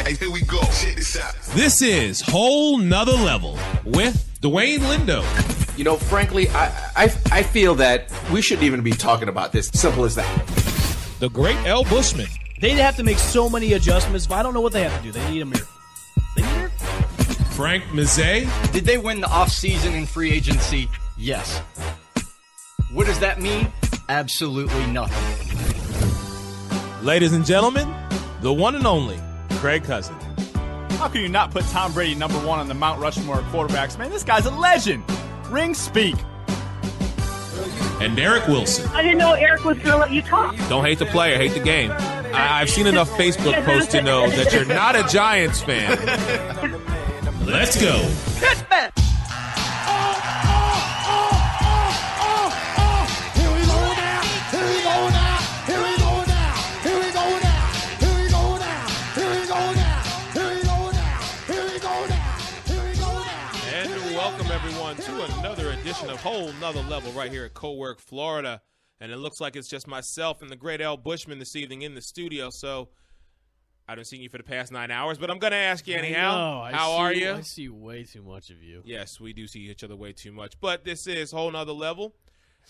Hey, here we go. Check this out. This is Whole Nother Level with Dwayne Lindo. You know, frankly, I feel that we shouldn't even be talking about this. Simple as that. The great L. Bushman. They'd have to make so many adjustments, but I don't know what they have to do. They need a mirror. They need a mirror? Frank Mazzei. Did they win the offseason in free agency? Yes. What does that mean? Absolutely nothing. Ladies and gentlemen, the one and only Craig Cousin. How can you not put Tom Brady #1 on the Mount Rushmore of quarterbacks? Man, this guy's a legend. Rings speak. And Eric Wilson. I didn't know Eric was going to let you talk. Don't hate the player, hate the game. I've seen enough Facebook posts to know that you're not a Giants fan. Let's go. To another edition of Whole Nother Level right here at Cowork, Florida. And it looks like it's just myself and the great L. Bushman this evening in the studio. So I haven't seen you for the past 9 hours, but I'm going to ask you anyhow. How are you? I see way too much of you. Yes, we do see each other way too much. But this is Whole Nother Level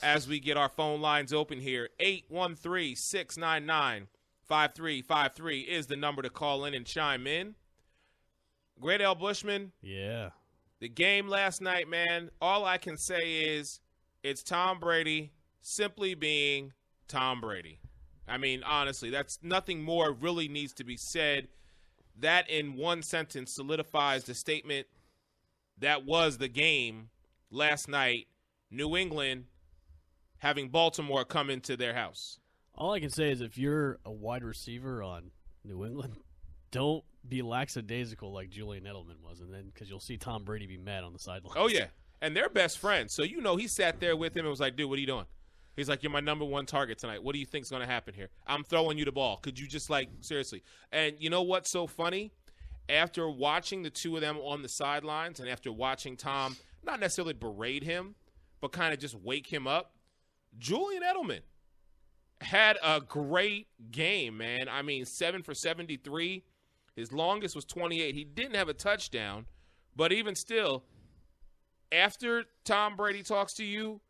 as we get our phone lines open here. 813-699-5353 is the number to call in and chime in. Great L. Bushman. Yeah. The game last night, man, all I can say is it's Tom Brady simply being Tom Brady. I mean, honestly, that's nothing more really needs to be said. That in one sentence solidifies the statement that was the game last night, New England having Baltimore come into their house. All I can say is if you're a wide receiver on New England, don't be lackadaisical like Julian Edelman was, and then because you'll see Tom Brady be mad on the sidelines. Oh, yeah. And they're best friends. So, you know, he sat there with him and was like, dude, what are you doing? He's like, you're my #1 target tonight. What do you think's going to happen here? I'm throwing you the ball. Could you just, like, seriously? And you know what's so funny? After watching the two of them on the sidelines and after watching Tom not necessarily berate him, but kind of just wake him up, Julian Edelman had a great game, man. I mean, 7 for 73. His longest was 28. He didn't have a touchdown, but even still, after Tom Brady talks to you,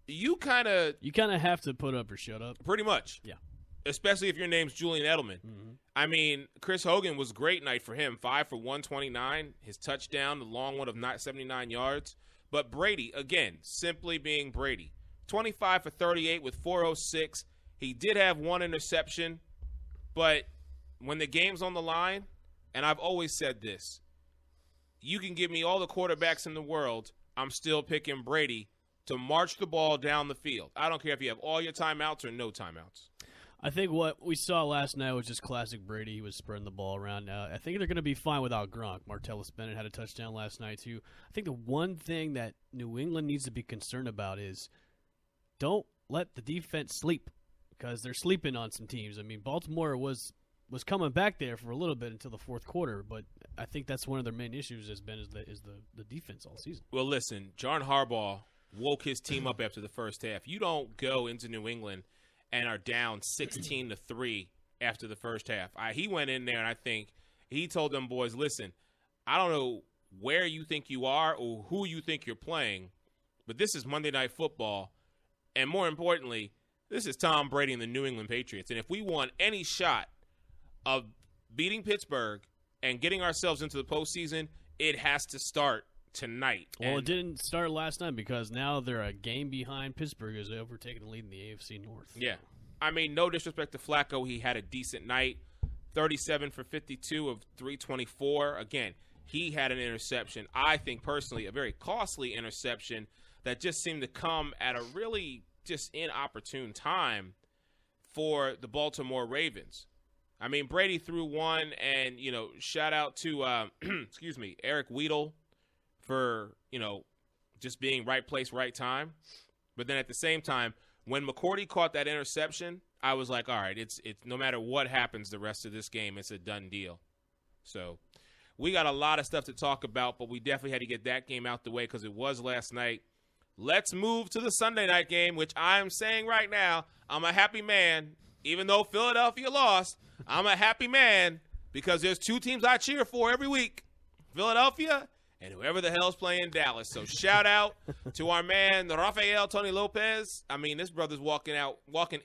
you kind of have to put up or shut up. Pretty much. Yeah. Especially if your name's Julian Edelman. Mm-hmm. I mean, Chris Hogan was a great night for him. 5 for 129. His touchdown, the long one of 79 yards. But Brady, again, simply being Brady. 25 for 38 with 406. He did have one interception, but when the game's on the line, and I've always said this, you can give me all the quarterbacks in the world, I'm still picking Brady to march the ball down the field. I don't care if you have all your timeouts or no timeouts. I think what we saw last night was just classic Brady. He was spreading the ball around. I think they're going to be fine without Gronk. Martellus Bennett had a touchdown last night, too. I think the one thing that New England needs to be concerned about is don't let the defense sleep, because they're sleeping on some teams. I mean, Baltimore was coming back there for a little bit until the fourth quarter, but I think that's one of their main issues is the defense all season. Well, listen, John Harbaugh woke his team up after the first half. You don't go into New England and are down 16-3 after the first half. He went in there, and I think he told them boys, listen, I don't know where you think you are or who you think you're playing, but this is Monday Night Football, and more importantly, this is Tom Brady and the New England Patriots. And if we want any shot of beating Pittsburgh and getting ourselves into the postseason, it has to start tonight. Well, it didn't start last night because now they're a game behind Pittsburgh as they overtaken the lead in the AFC North. Yeah. I mean, no disrespect to Flacco. He had a decent night, 37 for 52 of 324. Again, he had an interception. I think, personally, a very costly interception that just seemed to come at a really just inopportune time for the Baltimore Ravens. I mean, Brady threw one, and, you know, shout out to, Eric Weedle for, you know, just being right place, right time. But then at the same time, when McCourty caught that interception, I was like, all right, it's no matter what happens the rest of this game, it's a done deal. So we got a lot of stuff to talk about, but we definitely had to get that game out the way because it was last night. Let's move to the Sunday night game, which I'm saying right now, I'm a happy man. Even though Philadelphia lost, I'm a happy man because there's two teams I cheer for every week, Philadelphia and whoever the hell's playing Dallas. So shout out to our man, Rafael Tony Lopez. I mean, this brother's walking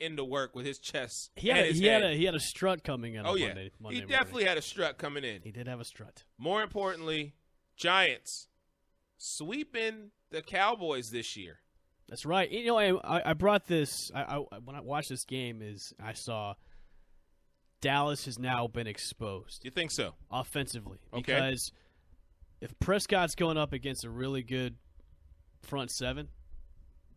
into work with his chest. He had a strut coming in. Oh, on yeah. Monday He morning. definitely had a strut coming in. He did have a strut. More importantly, Giants sweeping the Cowboys this year. That's right. You know, I brought this. When I watched this game, I saw Dallas has now been exposed. You think so? Offensively, Okay. because if Prescott's going up against a really good front seven,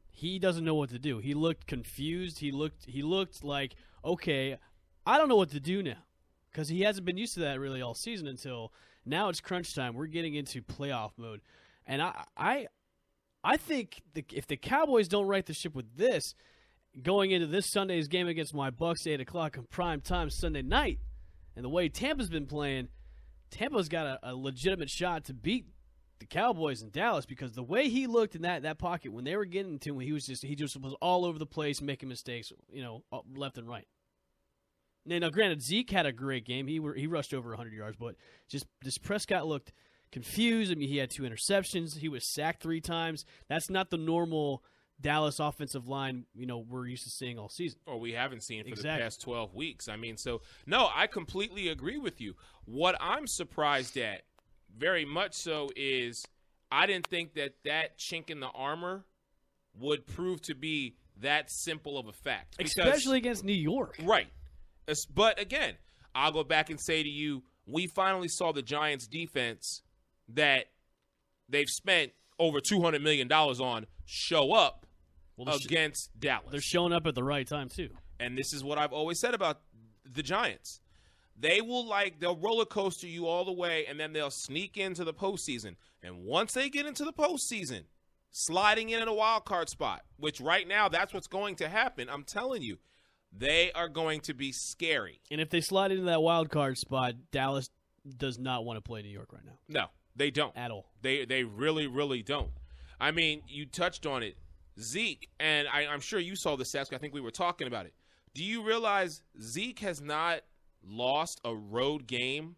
he doesn't know what to do. He looked confused. He looked like, okay, I don't know what to do now, because he hasn't been used to that really all season until now. It's crunch time. We're getting into playoff mode, and I think if the Cowboys don't right the ship with this, going into this Sunday's game against my Bucks, 8 o'clock on prime time Sunday night, and the way Tampa's been playing, Tampa's got a legitimate shot to beat the Cowboys in Dallas, because the way he looked in that pocket when they were getting to him, he just was all over the place making mistakes, left and right. Now, granted, Zeke had a great game. He rushed over 100 yards, but just this Prescott looked confused. I mean, he had 2 interceptions. He was sacked 3 times. That's not the normal Dallas offensive line, we're used to seeing all season. Or we haven't seen for Exactly. the past 12 weeks. I mean, so, no, I completely agree with you. What I'm surprised at, very much so, is I didn't think that chink in the armor would prove to be that simple of a fact. Especially against New York. Right. But, again, I'll go back and say to you, we finally saw the Giants' defense that they've spent over $200 million on show up against Dallas. They're showing up at the right time, too. And this is what I've always said about the Giants. They'll roller coaster you all the way, and then they'll sneak into the postseason. And once they get into the postseason, sliding in at a wild card spot, which right now that's what's going to happen, I'm telling you, they are going to be scary. And if they slide into that wild card spot, Dallas does not want to play New York right now. No, they don't. At all. They really, really don't. I mean, you touched on it. Zeke, and I'm sure you saw the stats. I think we were talking about it. Do you realize Zeke has not lost a road game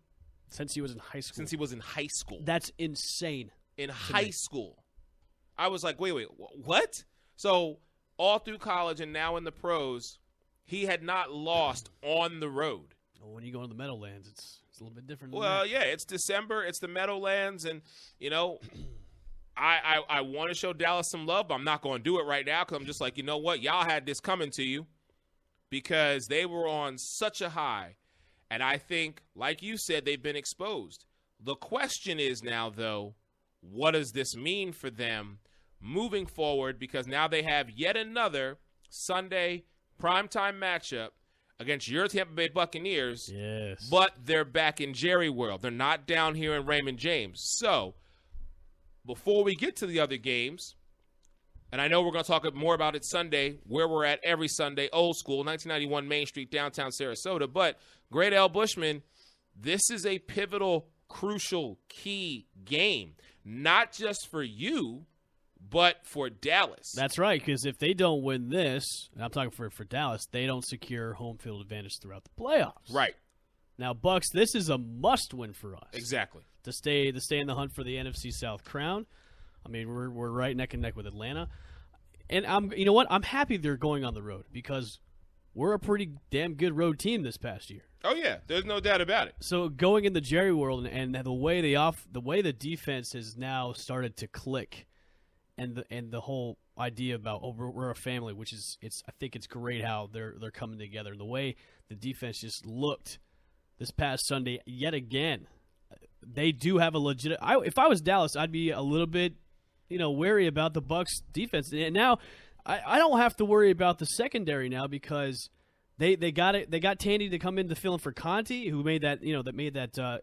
Since he was in high school. since he was in high school? That's insane. In high school. I was like, wait, what? So all through college and now in the pros, he had not lost on the road. Well, when you go to the Meadowlands, it's a little bit different. Well, yeah, it's December. It's the Meadowlands, and, I want to show Dallas some love, but I'm not going to do it right now because I'm just like, you know what? Y'all had this coming to you because they were on such a high. And I think, like you said, they've been exposed. The question is now, though, what does this mean for them moving forward? Because now they have yet another Sunday primetime matchup against your Tampa Bay Buccaneers. Yes. But they're back in Jerry World. They're not down here in Raymond James. So, before we get to the other games, and I know we're going to talk more about it Sunday, where we're at every Sunday, old school, 1991 Main Street, downtown Sarasota. But, Great Al Bushman, this is a pivotal, crucial, key game. Not just for you, but for Dallas. That's right, because if they don't win this, and I'm talking for Dallas, they don't secure home field advantage throughout the playoffs. Right. Now, Bucks, this is a must-win for us. Exactly. To stay in the hunt for the NFC South crown. I mean, we're right neck and neck with Atlanta. And you know what? I'm happy they're going on the road because we're a pretty damn good road team this past year. Oh, yeah. There's no doubt about it. So going in the Jerry World and the way the defense has now started to click, and the whole idea about we're a family, which is I think it's great how they're coming together, and the way the defense just looked this past Sunday yet again. They do have a legit. If I was Dallas, I'd be a little bit, wary about the Bucs defense. And now, I don't have to worry about the secondary now because they got it. They got Tandy to come in to fill in for Conti, who made that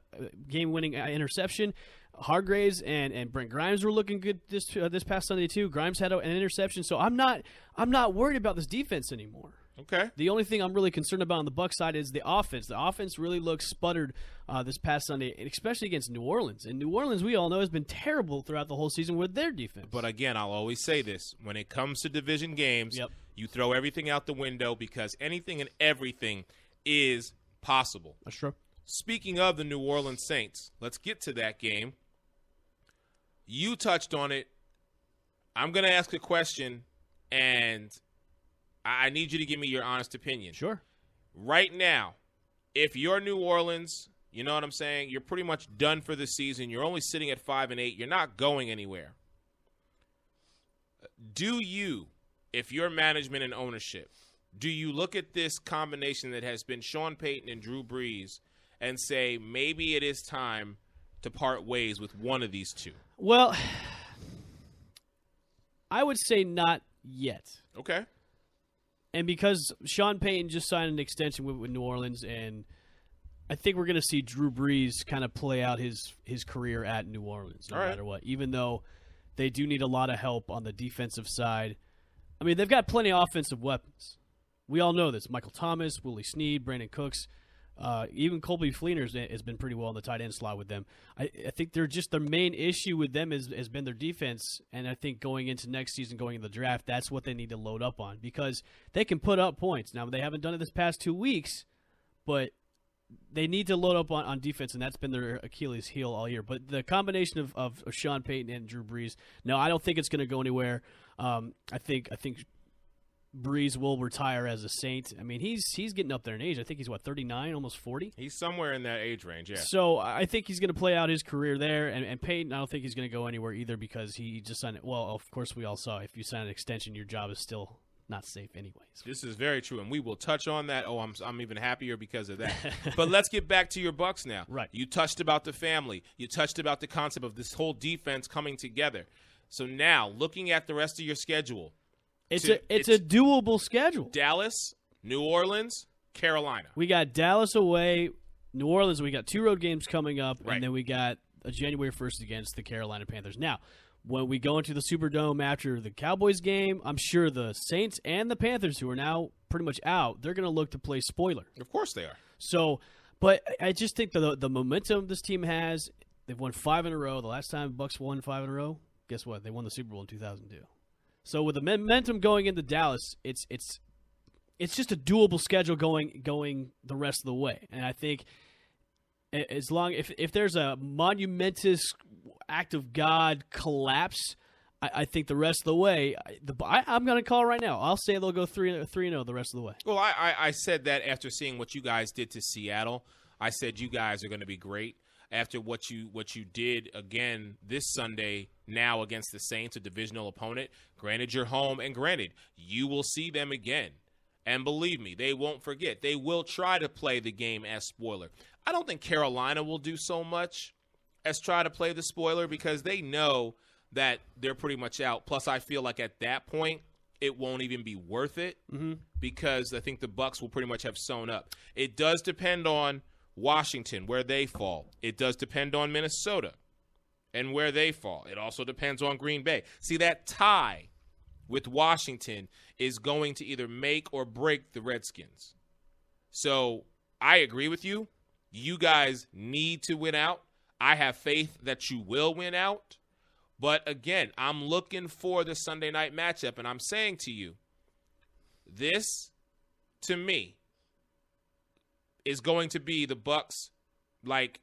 game-winning interception. Hargraves and Brent Grimes were looking good this past Sunday too. Grimes had an interception, so I'm not worried about this defense anymore. Okay. The only thing I'm really concerned about on the Bucs side is the offense. The offense really looks sputtered this past Sunday, especially against New Orleans. And New Orleans, we all know, has been terrible throughout the whole season with their defense. But again, I'll always say this. When it comes to division games, Yep. you throw everything out the window because anything and everything is possible. That's true. speaking of the New Orleans Saints, let's get to that game. You touched on it. I'm going to ask a question, and I need you to give me your honest opinion. Sure. Right now, if you're New Orleans, you know what I'm saying? You're pretty much done for the season. You're only sitting at 5-8. You're not going anywhere. Do you, if you're management and ownership, do you look at this combination that has been Sean Payton and Drew Brees and say maybe it is time to part ways with one of these two? Well, I would say not yet. Okay. And because Sean Payton just signed an extension with New Orleans, and I think we're going to see Drew Brees kind of play out his career at New Orleans no matter what, even though they do need a lot of help on the defensive side. I mean, they've got plenty of offensive weapons. We all know this. Michael Thomas, Willie Snead, Brandon Cooks, even Colby Fleener has been pretty well in the tight end slot with them. I think they're just their main issue with them has been their defense, and I think going into next season, going into the draft, that's what they need to load up on because they can put up points. Now, they haven't done it this past 2 weeks, but they need to load up on defense, and that's been their Achilles heel all year. But the combination of Sean Payton and Drew Brees, no, I don't think it's going to go anywhere. I think Brees will retire as a Saint. I mean, he's getting up there in age. I think he's, 39, almost 40? He's somewhere in that age range, yeah. So I think he's going to play out his career there. And Payton, I don't think he's going to go anywhere either because he just signed it. Well, of course, we all saw if you sign an extension, your job is still not safe anyways. This is very true, and we will touch on that. Oh, I'm even happier because of that. But let's get back to your Bucs now. Right. You touched about the family. You touched about the concept of this whole defense coming together. So now, looking at the rest of your schedule, it's a doable schedule. Dallas, New Orleans, Carolina. We got Dallas away, New Orleans. We got 2 road games coming up, right. And then we got a January 1st against the Carolina Panthers. Now, when we go into the Superdome after the Cowboys game, I'm sure the Saints and the Panthers, who are now pretty much out, they're going to look to play spoiler. Of course they are. So, but I just think the momentum this team has, they've won 5 in a row. The last time Bucs won 5 in a row, guess what? They won the Super Bowl in 2002. So with the momentum going into Dallas, it's just a doable schedule going the rest of the way. And I think as long if there's a monumentous act of God collapse, I think the rest of the way, I'm going to call right now. I'll say they'll go 3-0 the rest of the way. Well, I said that after seeing what you guys did to Seattle. I said you guys are going to be great after what you did again this Sunday now against the Saints, a divisional opponent. Granted, you're home, and granted, you will see them again. And believe me, they won't forget. They will try to play the game as spoiler. I don't think Carolina will do so much as try to play the spoiler because they know that they're pretty much out. Plus, I feel like at that point, it won't even be worth it because I think the Bucs will pretty much have sewn up. It does depend on Washington, where they fall. It does depend on Minnesota and where they fall. It also depends on Green Bay. See, that tie with Washington is going to either make or break the Redskins. So I agree with you. You guys need to win out. I have faith that you will win out. But again, I'm looking for the Sunday night matchup, and I'm saying to you, this, to me, is going to be the Bucs. Like,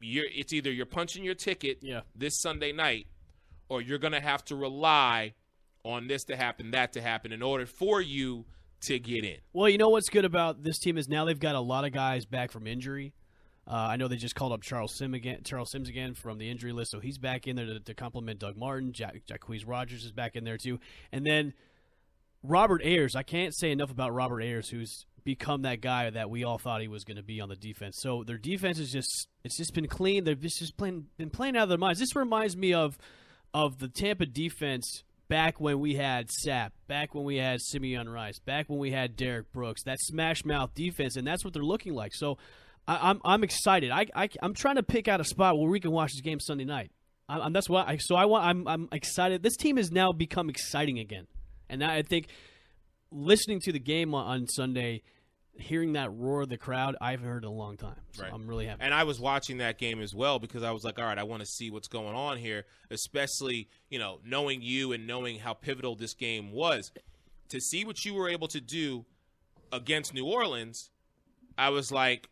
it's either you're punching your ticket this Sunday night, or you're going to have to rely on this to happen, that to happen, in order for you to get in. Well, you know what's good about this team is now they've got a lot of guys back from injury. I know they just called up Charles Sims again from the injury list, so he's back in there to complement Doug Martin. Jacquizz Rodgers is back in there too. And then Robert Ayers, I can't say enough about Robert Ayers, who's become that guy that we all thought he was going to be on the defense. So their defense is it's just been clean. They've just been playing out of their minds. This reminds me of the Tampa defense back when we had Sapp, back when we had Simeon Rice, back when we had Derek Brooks, that smash mouth defense, and that's what they're looking like. So I'm excited. I'm trying to pick out a spot where we can watch this game Sunday night. I'm excited. This team has now become exciting again, and I think listening to the game on Sunday, hearing that roar of the crowd, I haven't heard in a long time. So right. I'm really happy. And I was watching that game as well because I was like, all right, I want to see what's going on here, especially, knowing you and knowing how pivotal this game was. To see what you were able to do against New Orleans, I was like,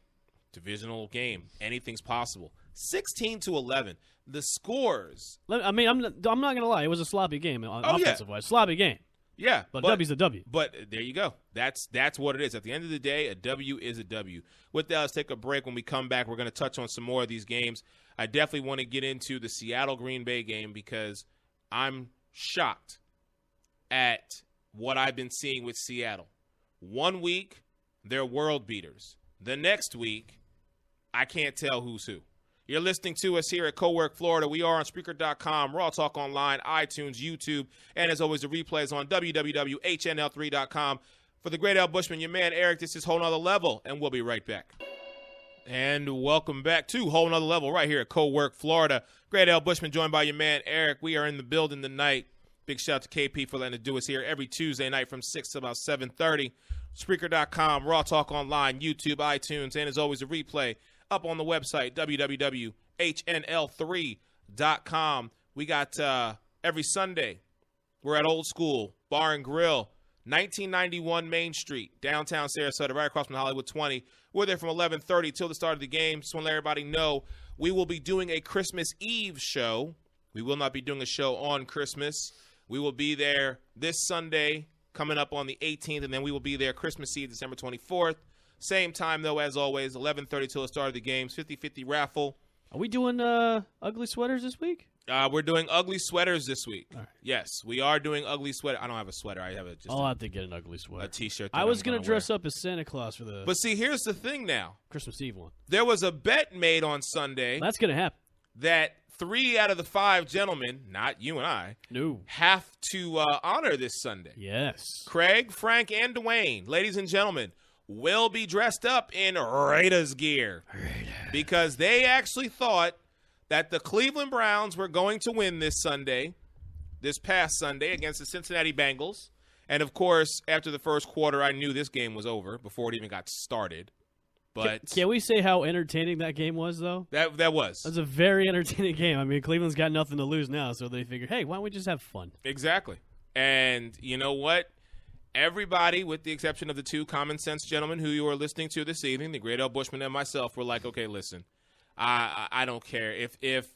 Divisional game. Anything's possible. 16-11. The scores. I mean, I'm not going to lie. It was a sloppy game offensive-wise. Sloppy game. Yeah. But W's a W. But there you go. That's what it is. At the end of the day, a W is a W. With that, let's take a break. When we come back, we're going to touch on some more of these games. I definitely want to get into the Seattle-Green Bay game because I'm shocked at what I've been seeing with Seattle. 1 week, they're world beaters. The next week, I can't tell who's who. You're listening to us here at Cowork Florida. We are on Spreaker.com, Raw Talk Online, iTunes, YouTube, and as always, the replays on www.hnl3.com. For the great Al Bushman, your man Eric, this is Whole Nother Level, and we'll be right back. And welcome back to Whole Nother Level right here at Cowork Florida. Great Al Bushman joined by your man Eric. We are in the building tonight. Big shout out to KP for letting us do us here every Tuesday night from 6 to about 7:30. Spreaker.com, Raw Talk Online, YouTube, iTunes, and as always, a replay up on the website, www.hnl3.com. We got every Sunday, we're at Old School Bar and Grill, 1991 Main Street, downtown Sarasota, right across from Hollywood 20. We're there from 11:30 till the start of the game. Just want to let everybody know we will be doing a Christmas Eve show. We will not be doing a show on Christmas. We will be there this Sunday, coming up on the 18th, and then we will be there Christmas Eve, December 24th. Same time, though, as always, 11:30 till the start of the games, 50-50 raffle. Are we doing ugly sweaters this week? We're doing ugly sweaters this week. All right. Yes, we are doing ugly sweater. I don't have a sweater. I have I'll have to get an ugly sweater. a T-shirt. I was going to dress up as Santa Claus for the But see, here's the thing now. Christmas Eve one. There was a bet made on Sunday That's going to happen. that 3 out of the 5 gentlemen, not you and I, No. have to honor this Sunday. Yes. Craig, Frank, and Dwayne, ladies and gentlemen, will be dressed up in Raiders gear because they actually thought that the Cleveland Browns were going to win this past Sunday against the Cincinnati Bengals. And, of course, after the first quarter, I knew this game was over before it even got started. But Can we say how entertaining that game was, though? that was. It was a very entertaining game. I mean, Cleveland's got nothing to lose now, so they figured, hey, why don't we just have fun? Exactly. And you know what? Everybody, with the exception of the 2 common sense gentlemen who you are listening to this evening, the great Al Bushman and myself, were like, okay, listen, I don't care. If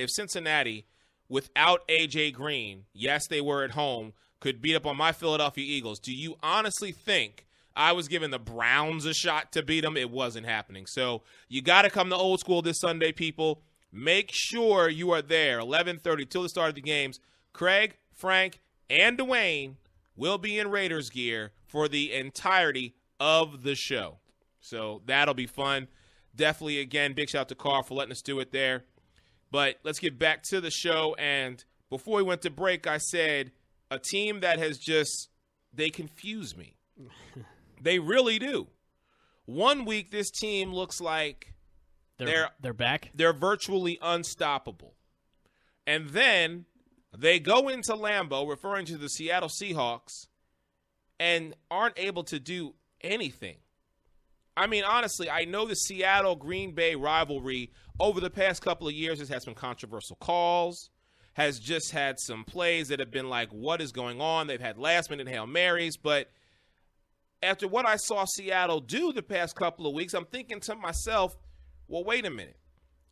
Cincinnati, without A.J. Green, yes, they were at home, could beat up on my Philadelphia Eagles, do you honestly think I was giving the Browns a shot to beat them? It wasn't happening. So you got to come to Old School this Sunday, people. Make sure you are there, 11:30 till the start of the games. Craig, Frank, and Dwayne will be in Raiders gear for the entirety of the show. So that'll be fun. Definitely, again, big shout out to Carl for letting us do it there. But let's get back to the show. And before we went to break, I said a team that has they confuse me. They really do. 1 week, this team looks like They're back? they're virtually unstoppable. And then they go into Lambeau, referring to the Seattle Seahawks, and aren't able to do anything. I mean, honestly, I know the Seattle-Green Bay rivalry over the past couple of years has had some controversial calls, has just had some plays that have been like, what is going on? They've had last-minute Hail Marys, but after what I saw Seattle do the past couple of weeks, I'm thinking to myself, well, wait a minute.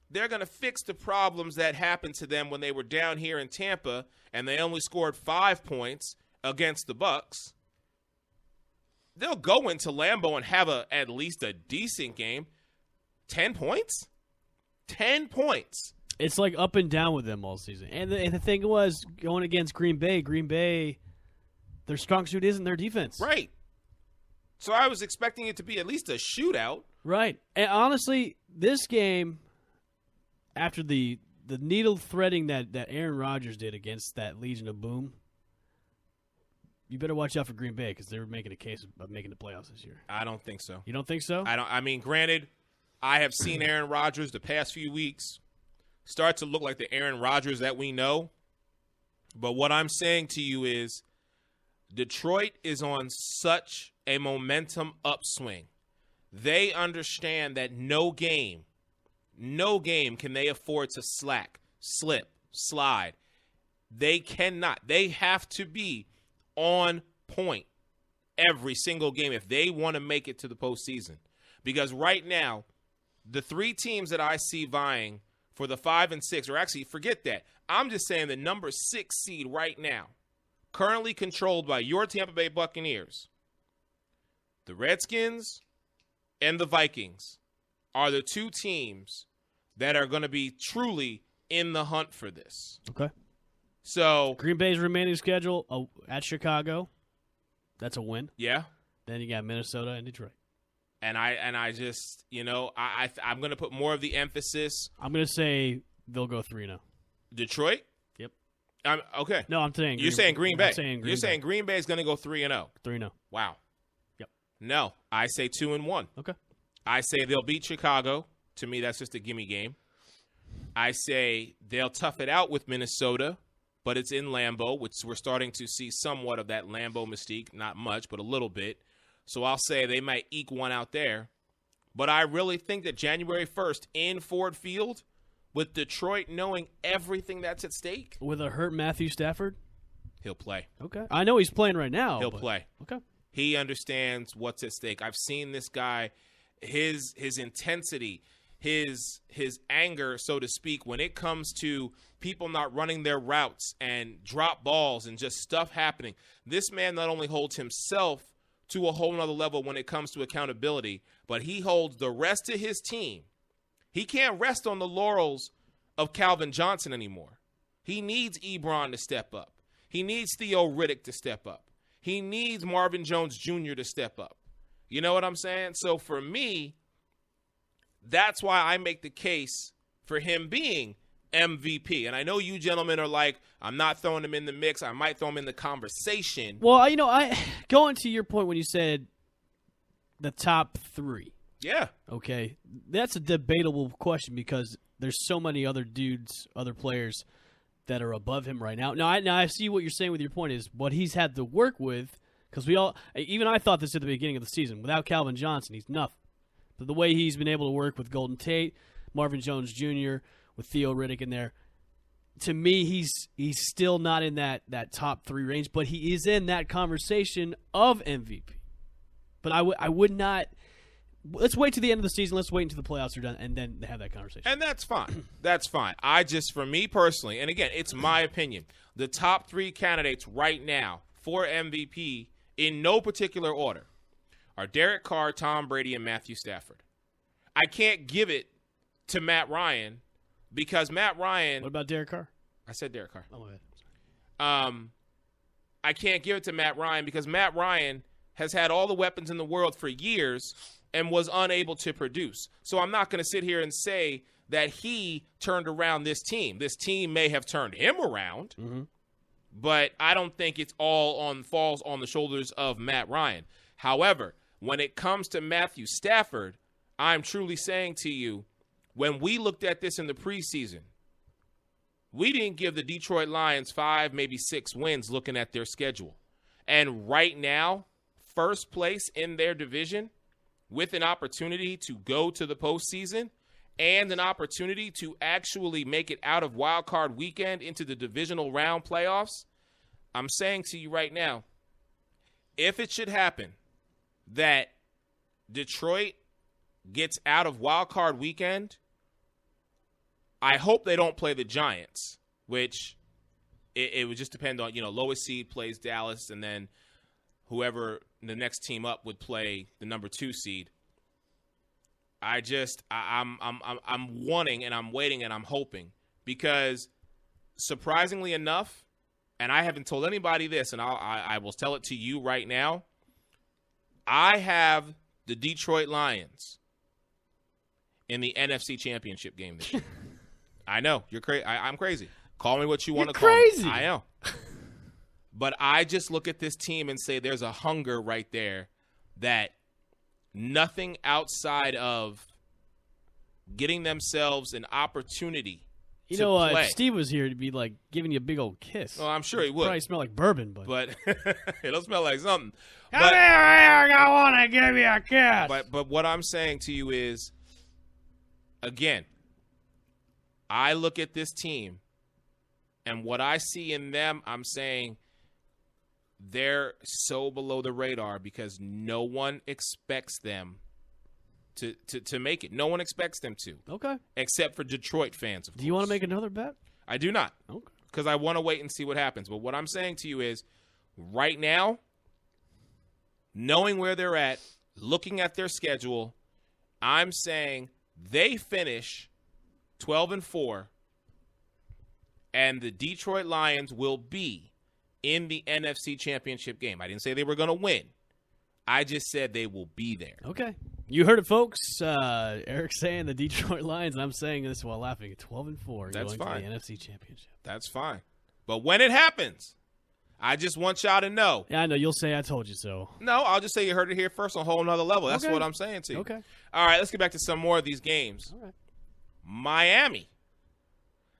They're going to fix the problems that happened to them when they were down here in Tampa and they only scored 5 points against the Bucs. They'll go into Lambeau and have at least a decent game. 10 points? 10 points. It's like up and down with them all season. And the thing was, going against Green Bay, their strong suit isn't their defense. Right. So I was expecting it to be at least a shootout. Right. And honestly, this game, after the needle threading that Aaron Rodgers did against that Legion of Boom, you better watch out for Green Bay because they're making a case of making the playoffs this year. I don't think so. You don't think so? I mean, granted, I have seen Aaron Rodgers the past few weeks start to look like the Aaron Rodgers that we know. But what I'm saying to you is Detroit is on such a momentum upswing. They understand that no game can they afford to slack, slip, slide. They cannot. They have to be on point every single game if they want to make it to the postseason. Because right now, the 3 teams that I see vying for the 5 and 6, or actually forget that. I'm just saying the number 6 seed right now, currently controlled by your Tampa Bay Buccaneers, the Redskins and the Vikings are the 2 teams that are going to be truly in the hunt for this. Okay. So Green Bay's remaining schedule at Chicago, that's a win. yeah. Then you got Minnesota and Detroit. And I just, I'm going to put more of the emphasis. I'm going to say they'll go 3-0. Detroit? Yep. Okay. No, I'm saying You're saying Green Bay. I'm saying Green You're Bay. saying Green Bay is going to go 3-0. 3-0. Wow. Yep. No, I say 2-1. Okay. I say they'll beat Chicago. To me, that's just a gimme game. I say they'll tough it out with Minnesota, but it's in Lambeau, which we're starting to see somewhat of that Lambeau mystique. Not much, but a little bit. So I'll say they might eke one out there. But I really think that January 1st in Ford Field, with Detroit knowing everything that's at stake, With a hurt Matthew Stafford? he'll play. Okay. I know he's playing right now. He'll but- play. Okay. He understands what's at stake. I've seen this guy, his intensity, his anger, so to speak, when it comes to people not running their routes and drop balls and just stuff happening. This man not only holds himself to a whole nother level when it comes to accountability, but he holds the rest of his team. He can't rest on the laurels of Calvin Johnson anymore. He needs Ebron to step up. He needs Theo Riddick to step up. He needs Marvin Jones Jr. to step up. You know what I'm saying? So for me, that's why I make the case for him being MVP. And I know you gentlemen are like, I'm not throwing him in the mix. I might throw him in the conversation. Well, I going to your point when you said the top 3. Yeah. Okay, that's a debatable question because there's so many other players that are above him right now. Now I see what you're saying with your point is what he's had to work with because even I thought this at the beginning of the season. Without Calvin Johnson, he's nothing. But the way he's been able to work with Golden Tate, Marvin Jones Jr., with Theo Riddick in there, to me, he's still not in that top 3 range, but he is in that conversation of MVP. But I would not. Let's wait to the end of the season. Let's wait until the playoffs are done, and then have that conversation. And that's fine. That's fine. For me personally, and again, it's my opinion, the top 3 candidates right now for MVP in no particular order are Derek Carr, Tom Brady, and Matthew Stafford. I can't give it to Matt Ryan because Matt Ryan. What about Derek Carr? I said Derek Carr. Oh, my bad. I can't give it to Matt Ryan because Matt Ryan has had all the weapons in the world for years and was unable to produce. So I'm not going to sit here and say that he turned around this team. This team may have turned him around, but I don't think it's all falls on the shoulders of Matt Ryan. However, when it comes to Matthew Stafford, I'm truly saying to you, when we looked at this in the preseason, we didn't give the Detroit Lions 5, maybe 6 wins looking at their schedule. And right now, first place in their division with an opportunity to go to the postseason and an opportunity to actually make it out of wild card weekend into the divisional round playoffs, I'm saying to you right now, if it should happen that Detroit gets out of wild card weekend, I hope they don't play the Giants, which it would just depend on, lowest seed plays Dallas, and then whoever the next team up would play the number 2 seed. I'm wanting and I'm waiting and I'm hoping because surprisingly enough, and I haven't told anybody this, and I will tell it to you right now, I have the Detroit Lions in the NFC Championship game this year. I know you're crazy. I'm crazy. Call me what you want to call crazy. me. I know. But I just look at this team and say there's a hunger right there that nothing outside of getting themselves an opportunity to play. If Steve was here, he'd be like giving you a big old kiss. Well, I'm sure he would. Probably smell like bourbon, but it'll smell like something. come here, I want to give you a kiss. But what I'm saying to you is, again, I look at this team, and what I see in them, I'm saying they're so below the radar because no one expects them to make it. No one expects them to, Okay. except for Detroit fans, of course. Do you want to make another bet? I do not. Okay. Because I want to wait and see what happens. But what I'm saying to you is, right now, knowing where they're at, looking at their schedule, I'm saying they finish 12-4, and the Detroit Lions will be in the NFC Championship game. I didn't say they were going to win. I just said they will be there. Okay. You heard it, folks. Eric saying the Detroit Lions, and I'm saying this while laughing. 12-4 That's going fine. to the NFC Championship. That's fine. But when it happens, I just want y'all to know. Yeah, I know. You'll say I told you so. No, I'll just say you heard it here first on a whole nother level. That's Okay. what I'm saying to you. Okay. All right, let's get back to some more of these games. All right. Miami.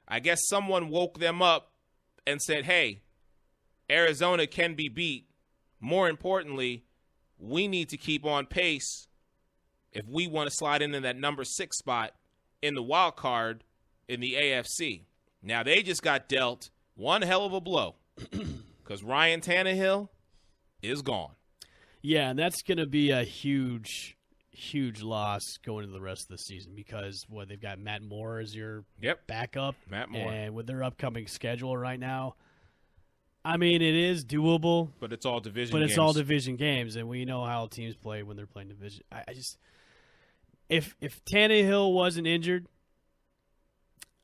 I guess someone woke them up and said, hey, Arizona can be beat. More importantly, we need to keep on pace if we want to slide into that number 6 spot in the wild card in the AFC. Now, they just got dealt one hell of a blow because Ryan Tannehill is gone. Yeah, and that's going to be a huge, huge loss going into the rest of the season because, they've got Matt Moore as your backup. Matt Moore. And with their upcoming schedule right now, I mean, it is doable. But it's all division But games. it's all division games, and we know how teams play when they're playing division. I just if Tannehill wasn't injured,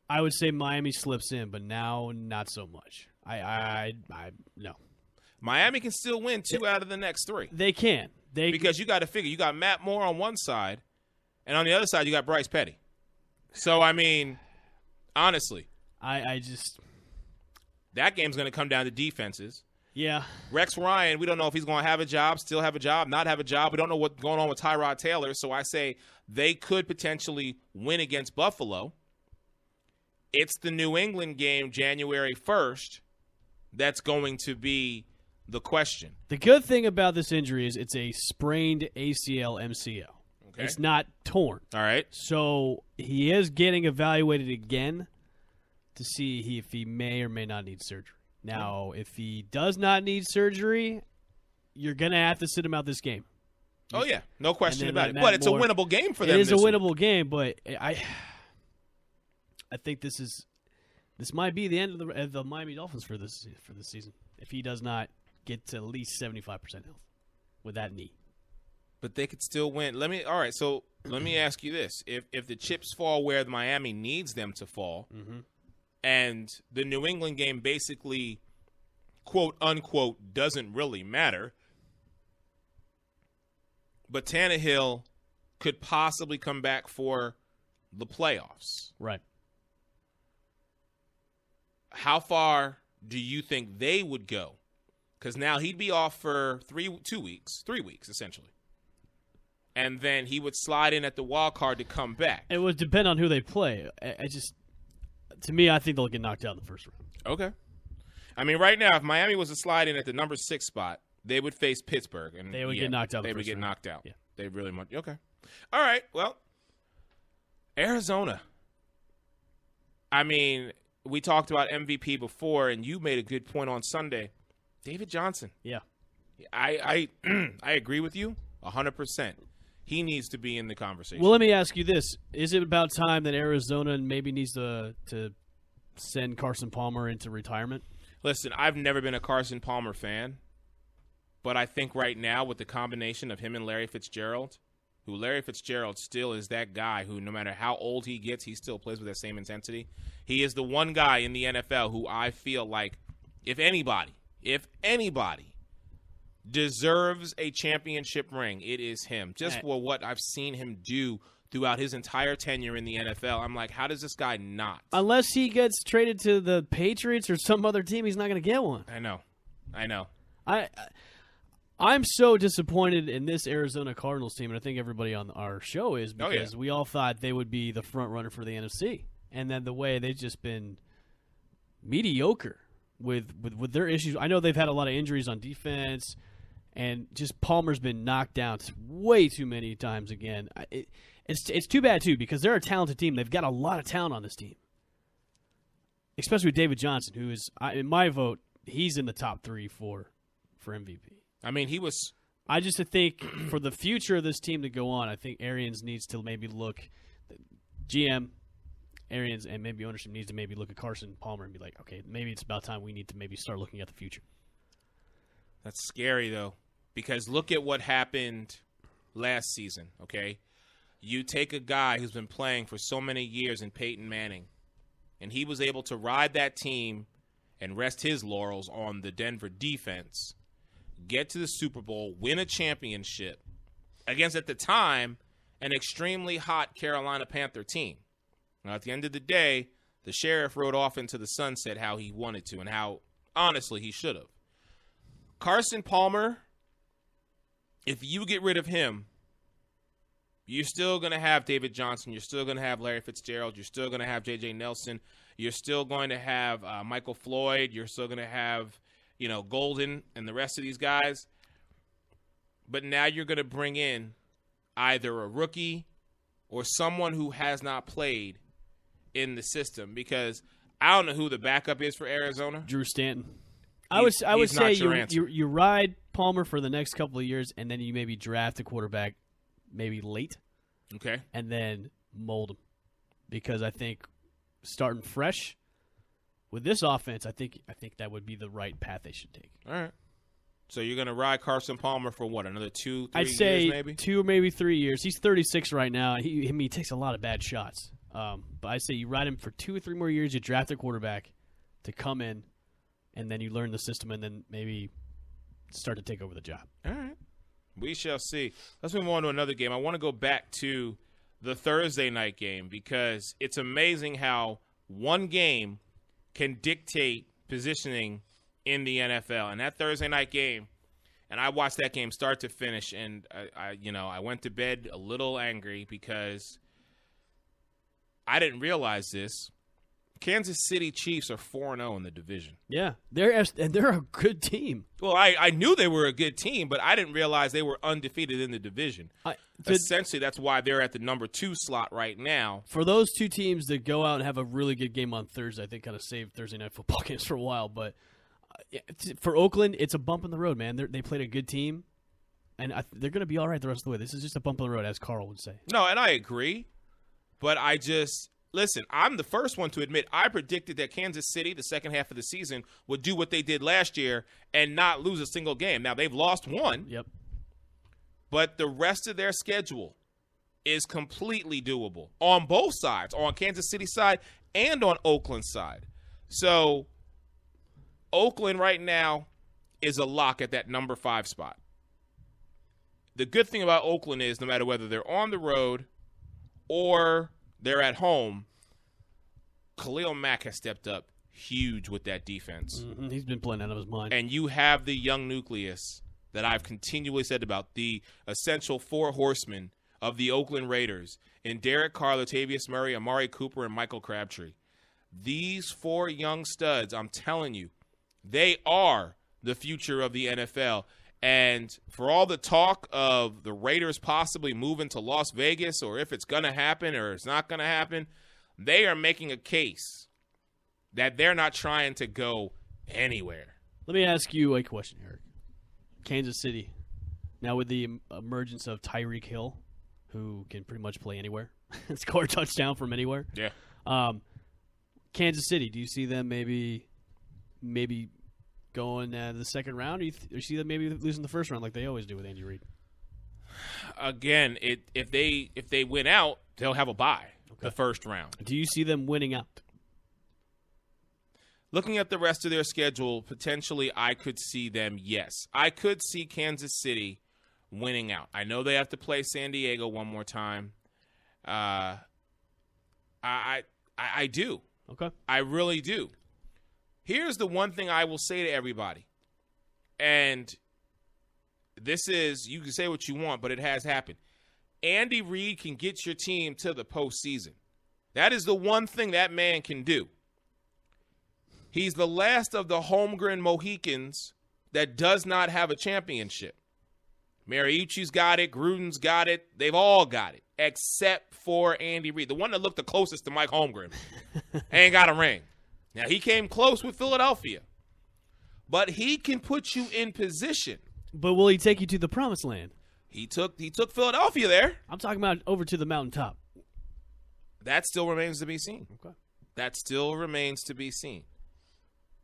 I would say Miami slips in, but now not so much. I no. Miami can still win 2 out of the next 3. They can. Because you got to figure, you got Matt Moore on one side, and on the other side you got Bryce Petty. So, I mean, honestly, I just that game's going to come down to defenses. yeah. Rex Ryan, we don't know if he's going to have a job, still have a job, not have a job. We don't know what's going on with Tyrod Taylor, so I say they could potentially win against Buffalo. It's the New England game January 1st that's going to be the question. The good thing about this injury is it's a sprained ACL MCL. Okay. It's not torn. All right. So he is getting evaluated again to see if he may or may not need surgery. Now, if he does not need surgery, you're going to have to sit him out this game. Oh, yeah. No question And then about it. Matt But it's Moore- a winnable game for them. It is a this week. winnable game, but I think this might be the end of the Miami Dolphins for this season if he does not get to at least 75% health with that knee. But they could still win. Let me ask you this. If the chips fall where Miami needs them to fall, and the New England game basically, quote, unquote, doesn't really matter, but Tannehill could possibly come back for the playoffs. Right. How far do you think they would go? Because now he'd be off for 3 weeks, essentially. And then he would slide in at the wild card to come back. It would depend on who they play. To me, I think they'll get knocked out in the first round. Okay. I mean, right now, if Miami was to slide in at the number 6 spot, they would face Pittsburgh. And They would get knocked out in the They would first get round. knocked out. Yeah. They really much. Okay. All right. Well, Arizona. I mean, we talked about MVP before, and you made a good point on Sunday. David Johnson. Yeah. I agree with you 100%. He needs to be in the conversation. Well, let me ask you this. Is it about time that Arizona maybe needs to send Carson Palmer into retirement? Listen, I've never been a Carson Palmer fan, but I think right now with the combination of him and Larry Fitzgerald, who Larry Fitzgerald still is that guy who no matter how old he gets, he still plays with that same intensity. He is the one guy in the NFL who I feel like if anybody deserves a championship ring, it is him. Just for what I've seen him do throughout his entire tenure in the NFL, I'm like, how does this guy not? Unless he gets traded to the Patriots or some other team, he's not going to get one. I know. I'm so disappointed in this Arizona Cardinals team, and I think everybody on our show is because we all thought they would be the front runner for the NFC, and then the way they've just been mediocre with their issues. I know they've had a lot of injuries on defense, and just Palmer's been knocked down way too many times again. It's too bad, too, because they're a talented team. They've got a lot of talent on this team, especially with David Johnson, who is, in my vote, he's in the top 3 for MVP. I mean, he was I just think for the future of this team to go on, I think Arians needs to maybe look GM Arians and maybe ownership needs to maybe look at Carson Palmer and be like, okay, maybe it's about time we need to maybe start looking at the future. That's scary, though, because look at what happened last season, okay? You take a guy who's been playing for so many years in Peyton Manning, and he was able to ride that team and rest his laurels on the Denver defense, get to the Super Bowl, win a championship against, at the time, an extremely hot Carolina Panther team. Now, at the end of the day, the sheriff rode off into the sunset how he wanted to and how, honestly, he should have. Carson Palmer, if you get rid of him, you're still going to have David Johnson. You're still going to have Larry Fitzgerald. You're still going to have J.J. Nelson. You're still going to have Michael Floyd. You're still going to have, Golden and the rest of these guys. But now you're going to bring in either a rookie or someone who has not played in the system, because I don't know who the backup is for Arizona. Drew Stanton. I would say not your you ride Palmer for the next couple of years, and then you maybe draft a quarterback maybe late. Okay. And then mold him. Because I think starting fresh with this offense, I think that would be the right path they should take. All right. So you're going to ride Carson Palmer for what, another 2-3 years I'd say maybe? 2 or maybe 3 years. He's 36 right now. He takes a lot of bad shots. But I say you ride him for 2 or 3 more years. You draft a quarterback to come in, and then you learn the system, and then maybe start to take over the job. All right. We shall see. Let's move on to another game. I want to go back to the Thursday night game because it's amazing how one game can dictate positioning in the NFL. And that Thursday night game, and I watched that game start to finish, and I went to bed a little angry because I didn't realize this. Kansas City Chiefs are 4-0 in the division. Yeah, they're a good team. Well, I knew they were a good team, but I didn't realize they were undefeated in the division. Essentially, that's why they're at the number 2 slot right now. For those two teams that go out and have a really good game on Thursday, I think kind of saved Thursday night football games for a while. But for Oakland, it's a bump in the road, man. They played a good team, and they're going to be all right the rest of the way. This is just a bump in the road, as Carl would say. No, and I agree, but listen, I'm the first one to admit I predicted that Kansas City, the second half of the season, would do what they did last year and not lose a single game. Now, they've lost one. Yep. But the rest of their schedule is completely doable on both sides, on Kansas City side and on Oakland side. So Oakland right now is a lock at that number 5 spot. The good thing about Oakland is no matter whether they're on the road or they're at home, Khalil Mack has stepped up huge with that defense. Mm-hmm. He's been playing out of his mind. And you have the young nucleus that I've continually said about, the essential 4 horsemen of the Oakland Raiders in Derek Carr, Latavius Murray, Amari Cooper, and Michael Crabtree. These 4 young studs, I'm telling you, they are the future of the NFL. And for all the talk of the Raiders possibly moving to Las Vegas, or if it's going to happen or it's not going to happen, they are making a case that they're not trying to go anywhere. Let me ask you a question, Eric. Kansas City, now with the emergence of Tyreek Hill, who can pretty much play anywhere, score a touchdown from anywhere. Yeah. Kansas City, do you see them maybe going the second round, or you see them maybe losing the first round like they always do with Andy Reid? Again, if they win out, they'll have a bye the first round. Do you see them winning out? Looking at the rest of their schedule, potentially I could see them, yes. I could see Kansas City winning out. I know they have to play San Diego one more time. I do. Okay. I really do. Here's the one thing I will say to everybody, and this is, you can say what you want, but it has happened. Andy Reid can get your team to the postseason. That is the one thing that man can do. He's the last of the Holmgren Mohicans that does not have a championship. Mariucci's got it. Gruden's got it. They've all got it, except for Andy Reid, the one that looked the closest to Mike Holmgren. Ain't got a ring. Now, he came close with Philadelphia, but he can put you in position. But will he take you to the promised land? He took Philadelphia there. I'm talking about over to the mountaintop. That still remains to be seen. Okay. That still remains to be seen.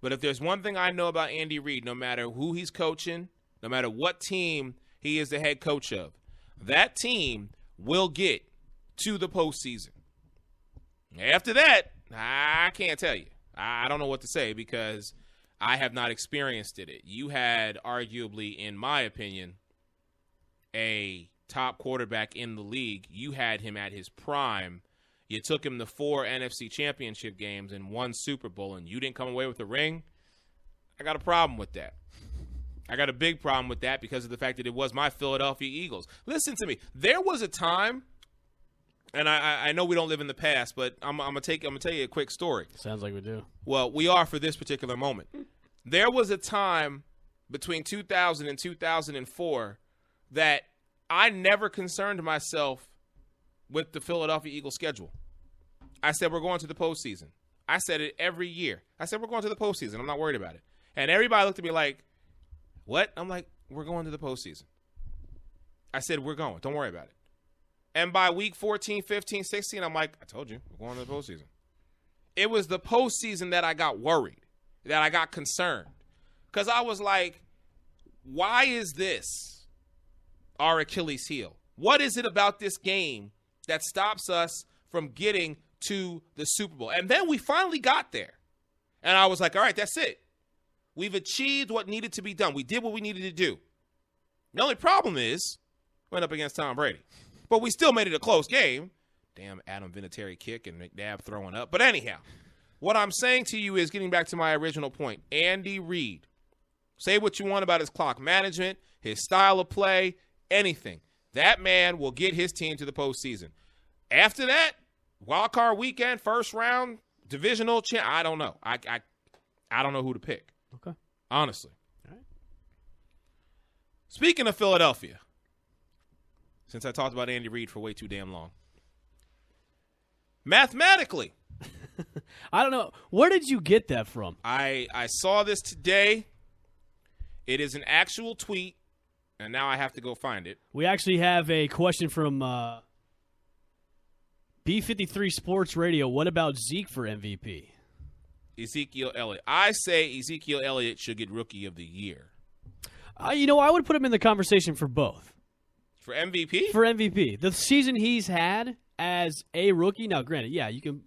But if there's one thing I know about Andy Reid, no matter who he's coaching, no matter what team he is the head coach of, that team will get to the postseason. After that, I can't tell you. I don't know what to say because I have not experienced it. You had arguably, in my opinion, a top quarterback in the league. You had him at his prime. You took him to 4 NFC championship games and 1 Super Bowl, and you didn't come away with a ring. I got a problem with that. I got a big problem with that because of the fact that it was my Philadelphia Eagles. Listen to me. There was a time, and I know we don't live in the past, but I'm gonna tell you a quick story. Sounds like we do. Well, we are for this particular moment. There was a time between 2000 and 2004 that I never concerned myself with the Philadelphia Eagles schedule. I said, we're going to the postseason. I said it every year. I said, we're going to the postseason. I'm not worried about it. And everybody looked at me like, what? I'm like, we're going to the postseason. I said, we're going. Don't worry about it. And by week 14, 15, 16, I'm like, I told you, we're going to the postseason. It was the postseason that I got worried, that I got concerned. Because I was like, why is this our Achilles heel? What is it about this game that stops us from getting to the Super Bowl? And then we finally got there. And I was like, all right, that's it. We've achieved what needed to be done. We did what we needed to do. The only problem is we went up against Tom Brady. But we still made it a close game. Damn Adam Vinatieri kick and McNabb throwing up. But anyhow, what I'm saying to you is getting back to my original point. Andy Reid. Say what you want about his clock management, his style of play, anything. That man will get his team to the postseason. After that, wild card weekend, first round, divisional champ, I don't know. I don't know who to pick. Okay. Honestly. All right. Speaking of Philadelphia, since I talked about Andy Reid for way too damn long, mathematically, I don't know. Where did you get that from? I saw this today. It is an actual tweet, and now I have to go find it. We actually have a question from B53 Sports Radio. What about Zeke for MVP? Ezekiel Elliott. I say Ezekiel Elliott should get Rookie of the Year. I would put him in the conversation for both. For MVP? For MVP. The season he's had as a rookie, now granted, yeah, you can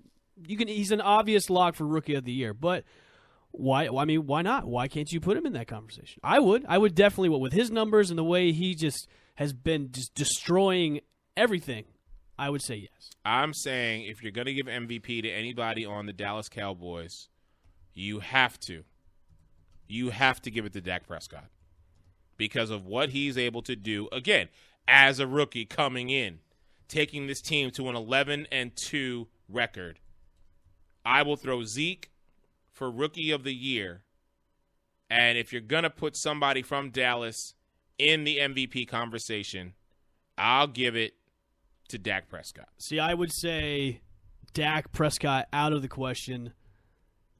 he's an obvious lock for Rookie of the Year, but why? I mean, why not? Why can't you put him in that conversation? I would definitely, with his numbers and the way he just has been just destroying everything, I would say yes. I'm saying if you're going to give MVP to anybody on the Dallas Cowboys, you have to give it to Dak Prescott because of what he's able to do, again, as a rookie coming in, taking this team to an 11-2 record. I will throw Zeke for Rookie of the Year, and if you're going to put somebody from Dallas in the MVP conversation, I'll give it to Dak Prescott. See, I would say Dak Prescott out of the question,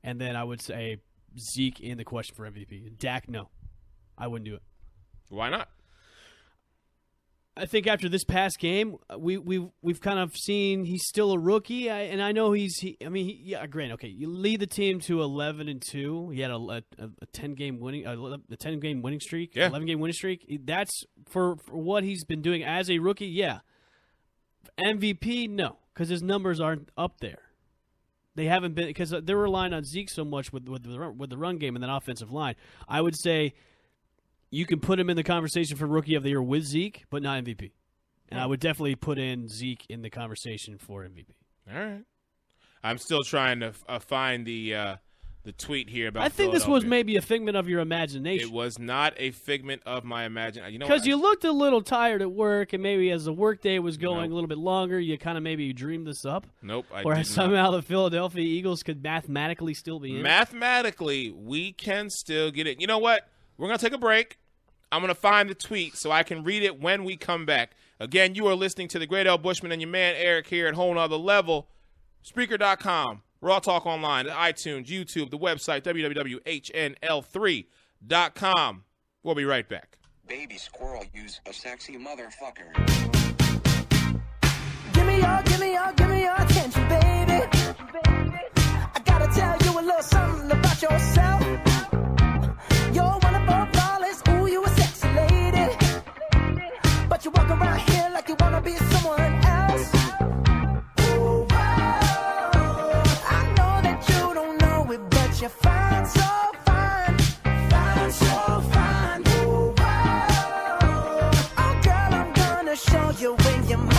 and then I would say Zeke in the question for MVP. Dak, no. I wouldn't do it. Why not? I think after this past game, we've kind of seen he's still a rookie, and I know granted, okay, you lead the team to 11-2. He had a 10-game winning streak, yeah. 11-game winning streak. That's for what he's been doing as a rookie. Yeah, MVP, no, because his numbers aren't up there. They haven't been because they're relying on Zeke so much with the run game and that offensive line. I would say you can put him in the conversation for Rookie of the Year with Zeke, but not MVP. And I would definitely put in Zeke in the conversation for MVP. All right. I'm still trying to find the tweet here about I think this was maybe a figment of your imagination. It was not a figment of my imagination. You know, because you looked a little tired at work, and maybe as the workday was going a little bit longer, you kind of maybe dreamed this up. Nope. Or somehow the Philadelphia Eagles could mathematically still be in. Mathematically, we can still get it. You know what? We're going to take a break. I'm going to find the tweet so I can read it when we come back. Again, you are listening to the Great Al Bushman and your man Eric here at Whole Nother Level. Spreaker.com, Raw Talk Online, iTunes, YouTube, the website, www.hnl3.com. We'll be right back. Baby squirrel, use a sexy motherfucker. Give me your attention, baby. I gotta tell you a little something about yourself. You're wonderful, flawless, ooh, you a sexy lady. But you walk around here like you wanna be someone else. Ooh, wow. I know that you don't know it, but you're fine, so fine. Fine, so fine. Ooh, wow. Oh, girl, I'm gonna show you when you're mine.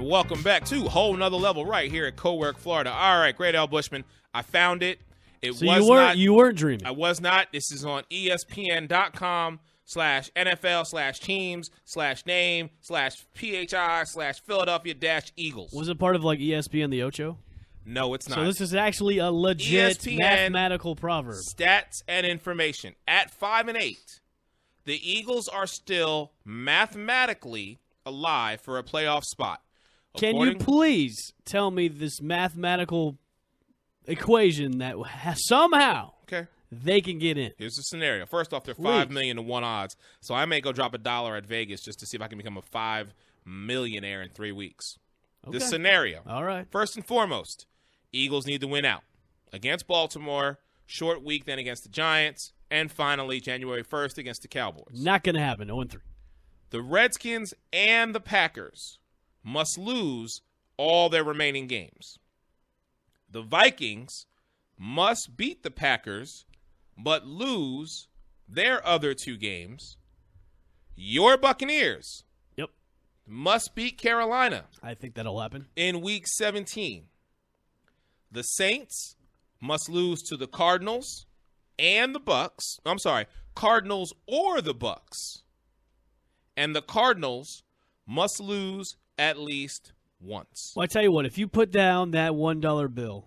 Welcome back to Whole Nother Level right here at Cowork, Florida. All right, Great Al Bushman. I found it. You weren't dreaming. I was not. This is on ESPN.com/NFL/teams/name/PHI/Philadelphia-Eagles. Was it part of like ESPN the Ocho? No, it's not. So this is actually a legit ESPN mathematical proverb. Stats and information. At 5-8, the Eagles are still mathematically alive for a playoff spot. Can you please tell me this mathematical equation that somehow they can get in? Here's the scenario. First off, they're 5 million to 1 odds, so I may go drop $1 at Vegas just to see if I can become a 5 millionaire in 3 weeks. Okay. This scenario. All right. First and foremost, Eagles need to win out against Baltimore, short week then against the Giants, and finally January 1st against the Cowboys. Not going to happen. 0-3. The Redskins and the Packers must lose all their remaining games. The Vikings must beat the Packers but lose their other 2 games. Your Buccaneers must beat Carolina. I think that'll happen. In Week 17. The Saints must lose to the Cardinals and the Bucks. I'm sorry, Cardinals or the Bucks. And the Cardinals must lose at least once. Well, I tell you what, if you put down that $1 bill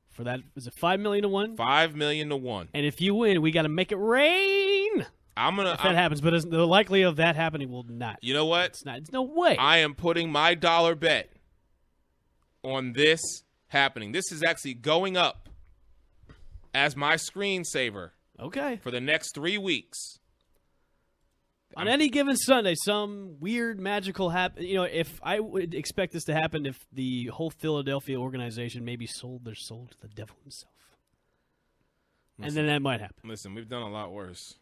for that, is it 5 million to 1? 5 million to 1. And if you win, we got to make it rain. If that happens, but the likelihood of that happening will not. You know what? It's not. It's no way. I am putting my dollar bet on this happening. This is actually going up as my screensaver. Okay. For the next 3 weeks. On any given Sunday, some weird magical happen. You know, if I would expect this to happen, if the whole Philadelphia organization maybe sold their soul to the devil himself, and then that might happen. Listen, we've done a lot worse.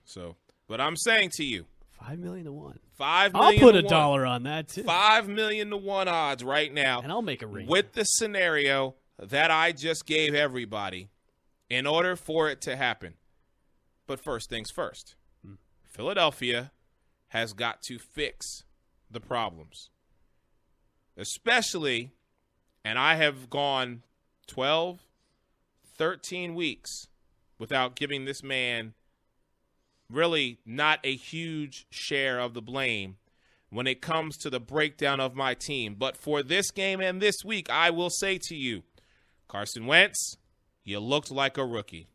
But I'm saying to you, $5 million to 1. $5 I'll million put to a 1. dollar on that too. $5 million to 1 odds right now. And I'll make a ring. With the scenario that I just gave everybody in order for it to happen. But first things first. Philadelphia has got to fix the problems. Especially, and I have gone 12, 13 weeks without giving this man really not a huge share of the blame when it comes to the breakdown of my team. But for this game and this week, I will say to you, Carson Wentz, you looked like a rookie.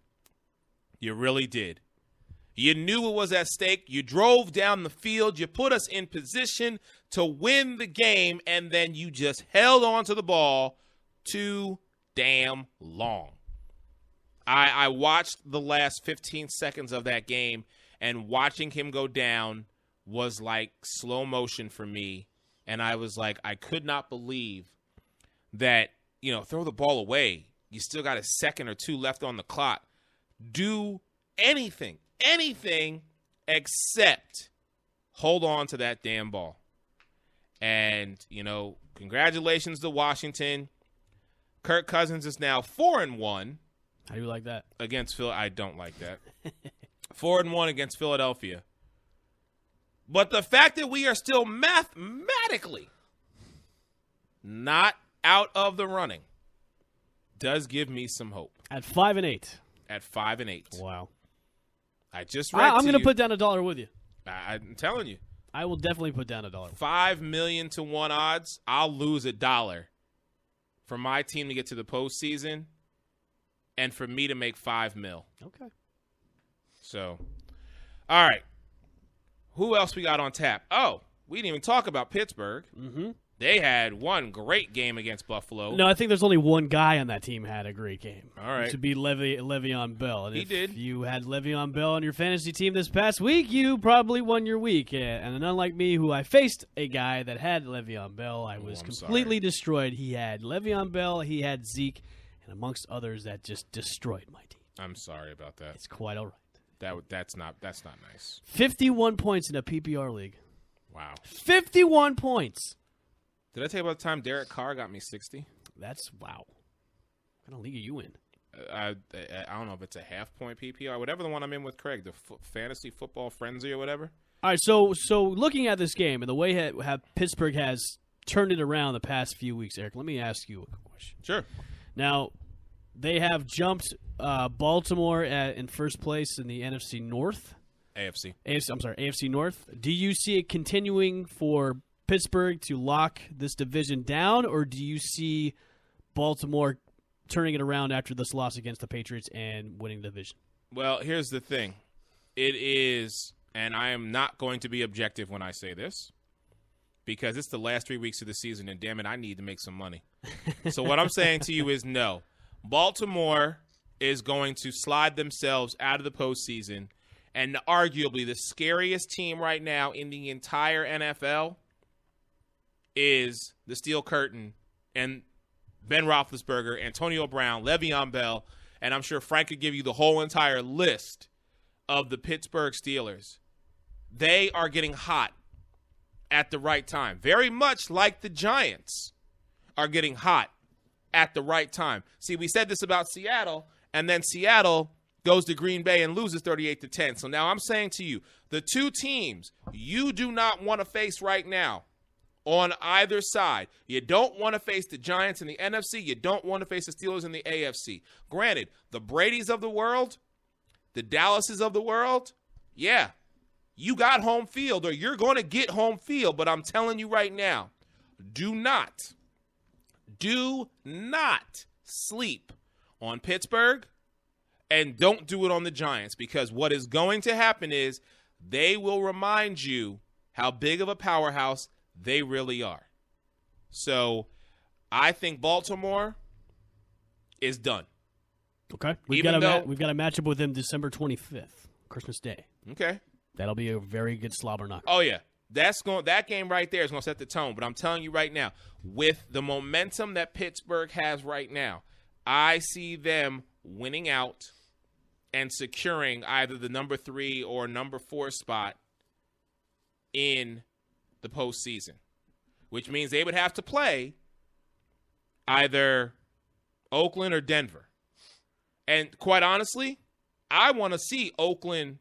You really did. You knew it was at stake. You drove down the field. You put us in position to win the game, and then you just held on to the ball too damn long. I watched the last 15 seconds of that game, and watching him go down was like slow motion for me. And I was like, I could not believe that, throw the ball away. You still got a second or two left on the clock. Do anything except hold on to that damn ball. And, congratulations to Washington. Kirk Cousins is now 4-1. How do you like that? Against Phil, I don't like that. 4-1 against Philadelphia. But the fact that we are still mathematically not out of the running does give me some hope. At 5-8. At 5-8. Wow. I just read I'm to going to you- put down a dollar with you. I'm telling you. I will definitely put down a dollar. $5 million to 1 odds. I'll lose $1 for my team to get to the postseason, and for me to make $5 million. Okay. So, all right. Who else we got on tap? Oh, we didn't even talk about Pittsburgh. Mm-hmm. They had one great game against Buffalo. No, I think there's only one guy on that team had a great game. All right. To be Le'Veon Bell. And He if did. you had Le'Veon Bell on your fantasy team this past week, you probably won your week. And unlike me, who I faced a guy that had Le'Veon Bell, I was I'm completely destroyed. He had Le'Veon Bell, he had Zeke, and amongst others that just destroyed my team. I'm sorry about that. It's quite all right. That's not nice. 51 points in a PPR league. Wow. 51 points. Did I tell you about the time Derek Carr got me 60? That's wow. What kind of league are you in? I don't know if it's a half-point PPR, whatever the one I'm in with Craig, the Fantasy Football Frenzy or whatever. All right, so looking at this game and the way how Pittsburgh has turned it around the past few weeks, Eric, let me ask you a question. Sure. Now, they have jumped Baltimore in first place in the NFC North. AFC North. Do you see it continuing for Pittsburgh to lock this division down, or do you see Baltimore turning it around after this loss against the Patriots and winning the division? Well, here's the thing. It is, and I am not going to be objective when I say this, because it's the last 3 weeks of the season, and damn it, I need to make some money. So what I'm saying to you is no. Baltimore is going to slide themselves out of the postseason, and arguably the scariest team right now in the entire NFL is the Steel Curtain and Ben Roethlisberger, Antonio Brown, Le'Veon Bell, and I'm sure Frank could give you the whole entire list of the Pittsburgh Steelers. They are getting hot at the right time, very much like the Giants are getting hot at the right time. See, we said this about Seattle, and then Seattle goes to Green Bay and loses 38-10. So now I'm saying to you, the two teams you do not want to face right now on either side. You don't want to face the Giants in the NFC. You don't want to face the Steelers in the AFC. Granted, the Bradys of the world, the Dallases of the world, yeah, you got home field, or you're going to get home field. But I'm telling you right now, do not sleep on Pittsburgh, and don't do it on the Giants, because what is going to happen is they will remind you how big of a powerhouse they really are. So I think Baltimore is done. Okay. We've got a matchup with them December 25th, Christmas Day. Okay. That'll be a very good slobber knocker. Oh, yeah. That game right there is going to set the tone. But I'm telling you right now, with the momentum that Pittsburgh has right now, I see them winning out and securing either the number 3 or number 4 spot in the postseason, which means they would have to play either Oakland or Denver. And quite honestly, I want to see Oakland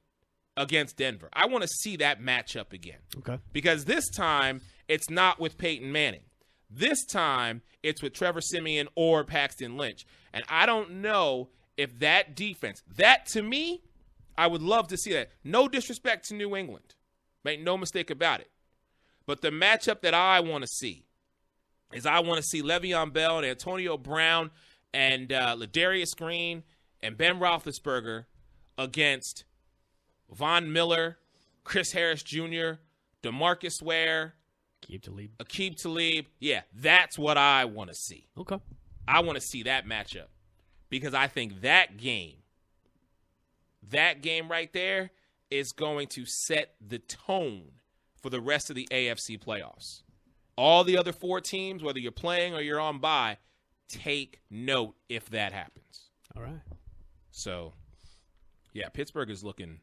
against Denver. I want to see that matchup again. Okay. Because this time, it's not with Peyton Manning. This time, it's with Trevor Siemian or Paxton Lynch. And I don't know if that defense, that to me, I would love to see that. No disrespect to New England. Make no mistake about it. But the matchup that I want to see is I want to see Le'Veon Bell and Antonio Brown and Ladarius Green and Ben Roethlisberger against Von Miller, Chris Harris Jr., DeMarcus Ware, Aqib Talib. Yeah, that's what I want to see. Okay. I want to see that matchup because I think that game right there is going to set the tone for the rest of the AFC playoffs. All the other 4 teams, whether you're playing or you're on bye, take note if that happens. All right. So, yeah, Pittsburgh's looking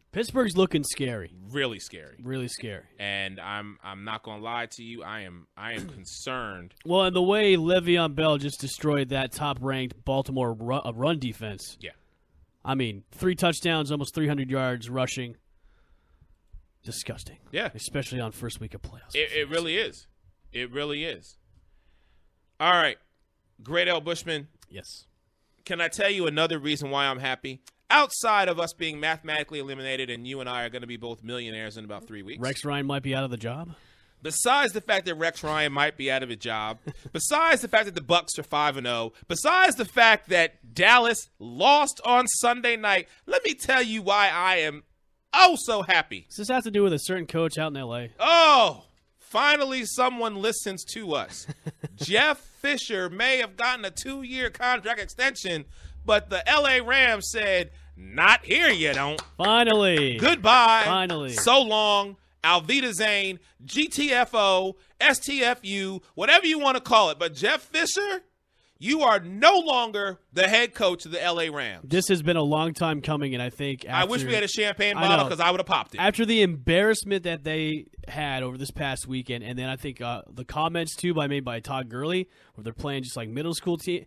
scary. Really scary. Really scary. And I'm not going to lie to you. I am concerned. Well, and the way Le'Veon Bell just destroyed that top-ranked Baltimore run defense. Yeah. I mean, 3 touchdowns, almost 300 yards rushing. Disgusting. Yeah. Especially on first week of playoffs. It really is. It really is. All right. Great L. Bushman. Yes. Can I tell you another reason why I'm happy? Outside of us being mathematically eliminated and you and I are going to be both millionaires in about 3 weeks. Rex Ryan might be out of the job. Besides the fact that Rex Ryan might be out of a job, besides the fact that the Bucs are 5-0, besides the fact that Dallas lost on Sunday night, let me tell you why I am so happy. Does this have to do with a certain coach out in L.A.? Oh, finally someone listens to us. Jeff Fisher may have gotten a 2-year contract extension, but the L.A. Rams said, not here you don't. Finally. Goodbye. Finally. So long. Alvida Zane, GTFO, STFU, whatever you want to call it. But Jeff Fisher, you are no longer the head coach of the L.A. Rams. This has been a long time coming, and I think I wish we had a champagne bottle because I would have popped it. After the embarrassment that they had over this past weekend, and then I think the comments, too, made by Todd Gurley, where they're playing just like middle school team,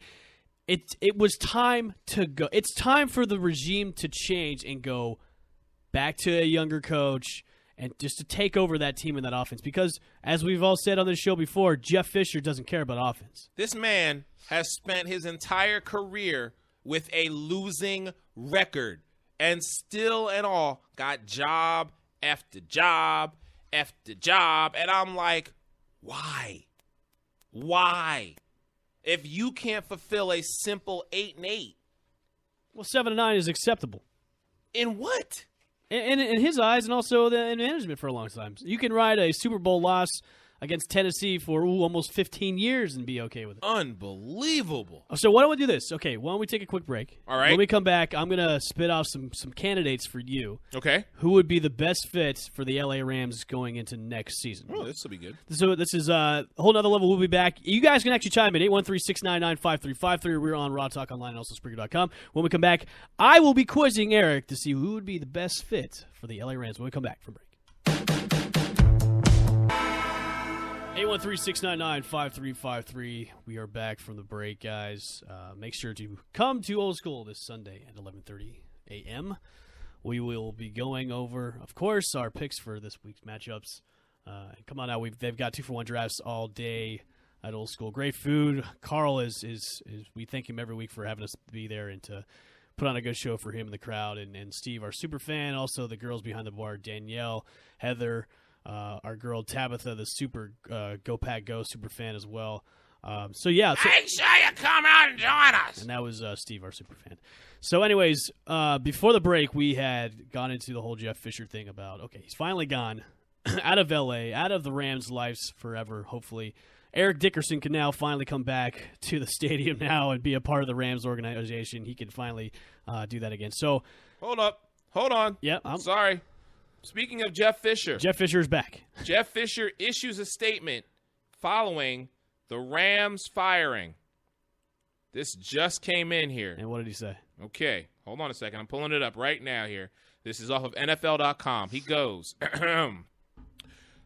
it was time to go. It's time for the regime to change and go back to a younger coach and just to take over that team and that offense. Because, as we've all said on this show before, Jeff Fisher doesn't care about offense. This man has spent his entire career with a losing record and still and all got job after job after job. And I'm like, why? Why? If you can't fulfill a simple 8-8. Well, 7-9 is acceptable. In what? In his eyes, and also in management for a long time. You can ride a Super Bowl loss against Tennessee for almost 15 years and be okay with it. Unbelievable. So why don't we do this? Okay, why don't we take a quick break? All right. When we come back, I'm going to spit off some candidates for you. Okay. Who would be the best fit for the LA Rams going into next season? Oh, this will be good. So this is a whole nother level. We'll be back. You guys can actually chime in, 813-699-5353. We're on Raw Talk Online and also Spreaker.com. When we come back, I will be quizzing Eric to see who would be the best fit for the LA Rams when we come back from break. 813-699-5353. We are back from the break, guys. Make sure to come to Old School this Sunday at 11:30 a.m. We will be going over, of course, our picks for this week's matchups. Come on out. They've got 2-for-1 drafts all day at Old School. Great food. Carl is we thank him every week for having us be there and to put on a good show for him and the crowd. And Steve, our super fan. Also the girls behind the bar, Danielle, Heather, our girl Tabitha, the super Go Pack Go super fan as well. Make sure you come out and join us. And that was Steve, our super fan. So anyways, before the break, we had gone into the whole Jeff Fisher thing about, okay, he's finally gone out of L.A., out of the Rams' lives forever, hopefully. Eric Dickerson can now finally come back to the stadium now and be a part of the Rams organization. He can finally do that again. So, Hold on. Yeah, I'm sorry. Speaking of Jeff Fisher. Jeff Fisher is back. Jeff Fisher issues a statement following the Rams firing. This just came in here. And what did he say? Okay, hold on a second. I'm pulling it up right now here. This is off of NFL.com. He goes,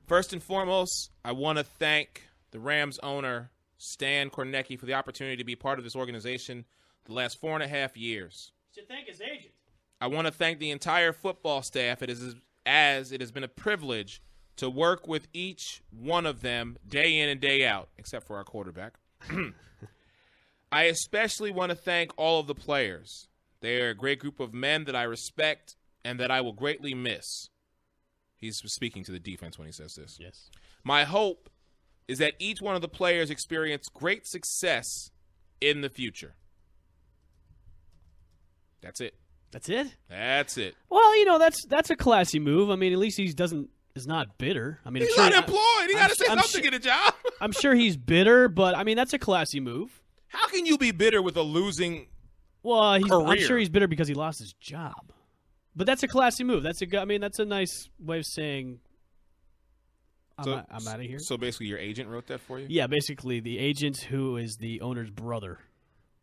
First and foremost, I want to thank the Rams owner, Stan Kornacki, for the opportunity to be part of this organization the last 4.5 years. Should thank his agent. I want to thank the entire football staff, as it has been a privilege to work with each one of them day in and day out, except for our quarterback. I especially want to thank all of the players. They are a great group of men that I respect and that I will greatly miss. He's speaking to the defense when he says this. Yes. My hope is that each one of the players experience great success in the future. That's it. That's it? That's it. Well, that's a classy move. I mean, at least is not bitter. I mean, He's unemployed. He got to say something to get a job. I'm sure he's bitter, but I mean, that's a classy move. How can you be bitter with a losing I'm career? sure he's bitter because he lost his job. But that's a classy move. That's a nice way of saying I'm out of here. So basically your agent wrote that for you? Yeah, basically the agent who is the owner's brother.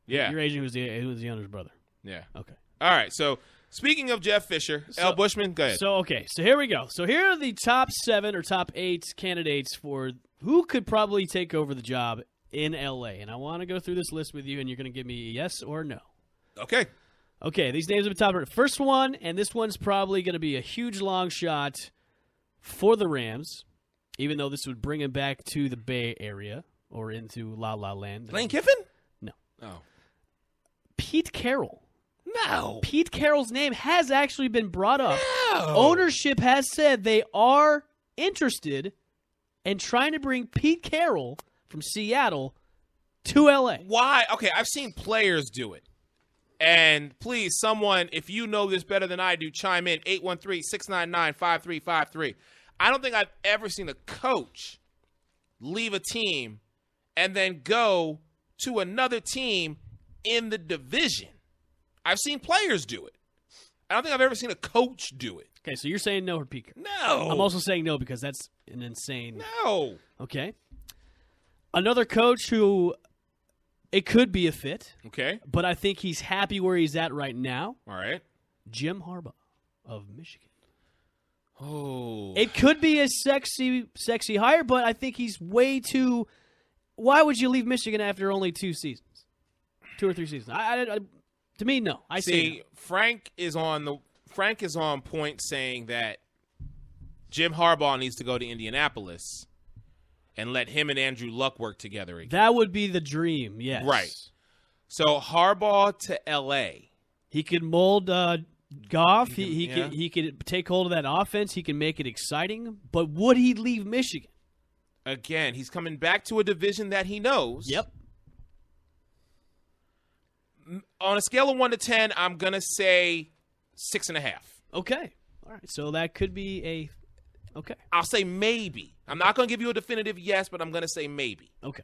Yeah. Your agent who's the owner's brother. Yeah. Okay. All right. So speaking of Jeff Fisher, Al Bushman, go ahead. So here we go. So here are the top 7 or top 8 candidates for who could probably take over the job in LA. And I want to go through this list with you, and you're going to give me a yes or no. Okay. Okay, these names are the top. First one, and this one's probably going to be a huge long shot for the Rams, even though this would bring him back to the Bay Area or into La La Land. Lane Kiffin? No. Oh. Pete Carroll. No. Pete Carroll's name has actually been brought up. No. Ownership has said they are interested in trying to bring Pete Carroll from Seattle to L.A. Why? Okay, I've seen players do it. And please, someone, if you know this better than I do, chime in, 813-699-5353. I don't think I've ever seen a coach leave a team and then go to another team in the division. I've seen players do it. I don't think I've ever seen a coach do it. Okay, so you're saying no for Pete Carroll. No. I'm also saying no because that's an insane. No. Okay. Another coach who it could be a fit, Okay. but I think he's happy where he's at right now. All right. Jim Harbaugh of Michigan. Oh. It could be a sexy hire, but I think he's way too. Why would you leave Michigan after only 2 seasons, 2 or 3 seasons? To me, no. I say no. Frank is on point saying that Jim Harbaugh needs to go to Indianapolis and let him and Andrew Luck work together again. That would be the dream, yes. Right. So Harbaugh to L.A. He could mold Goff. Yeah. He could take hold of that offense. He can make it exciting. But would he leave Michigan? Again, he's coming back to a division that he knows. Yep. On a scale of 1 to 10, I'm going to say 6.5. Okay. All right. So that could be a okay. I'll say maybe. I'm not going to give you a definitive yes, but I'm going to say maybe. Okay.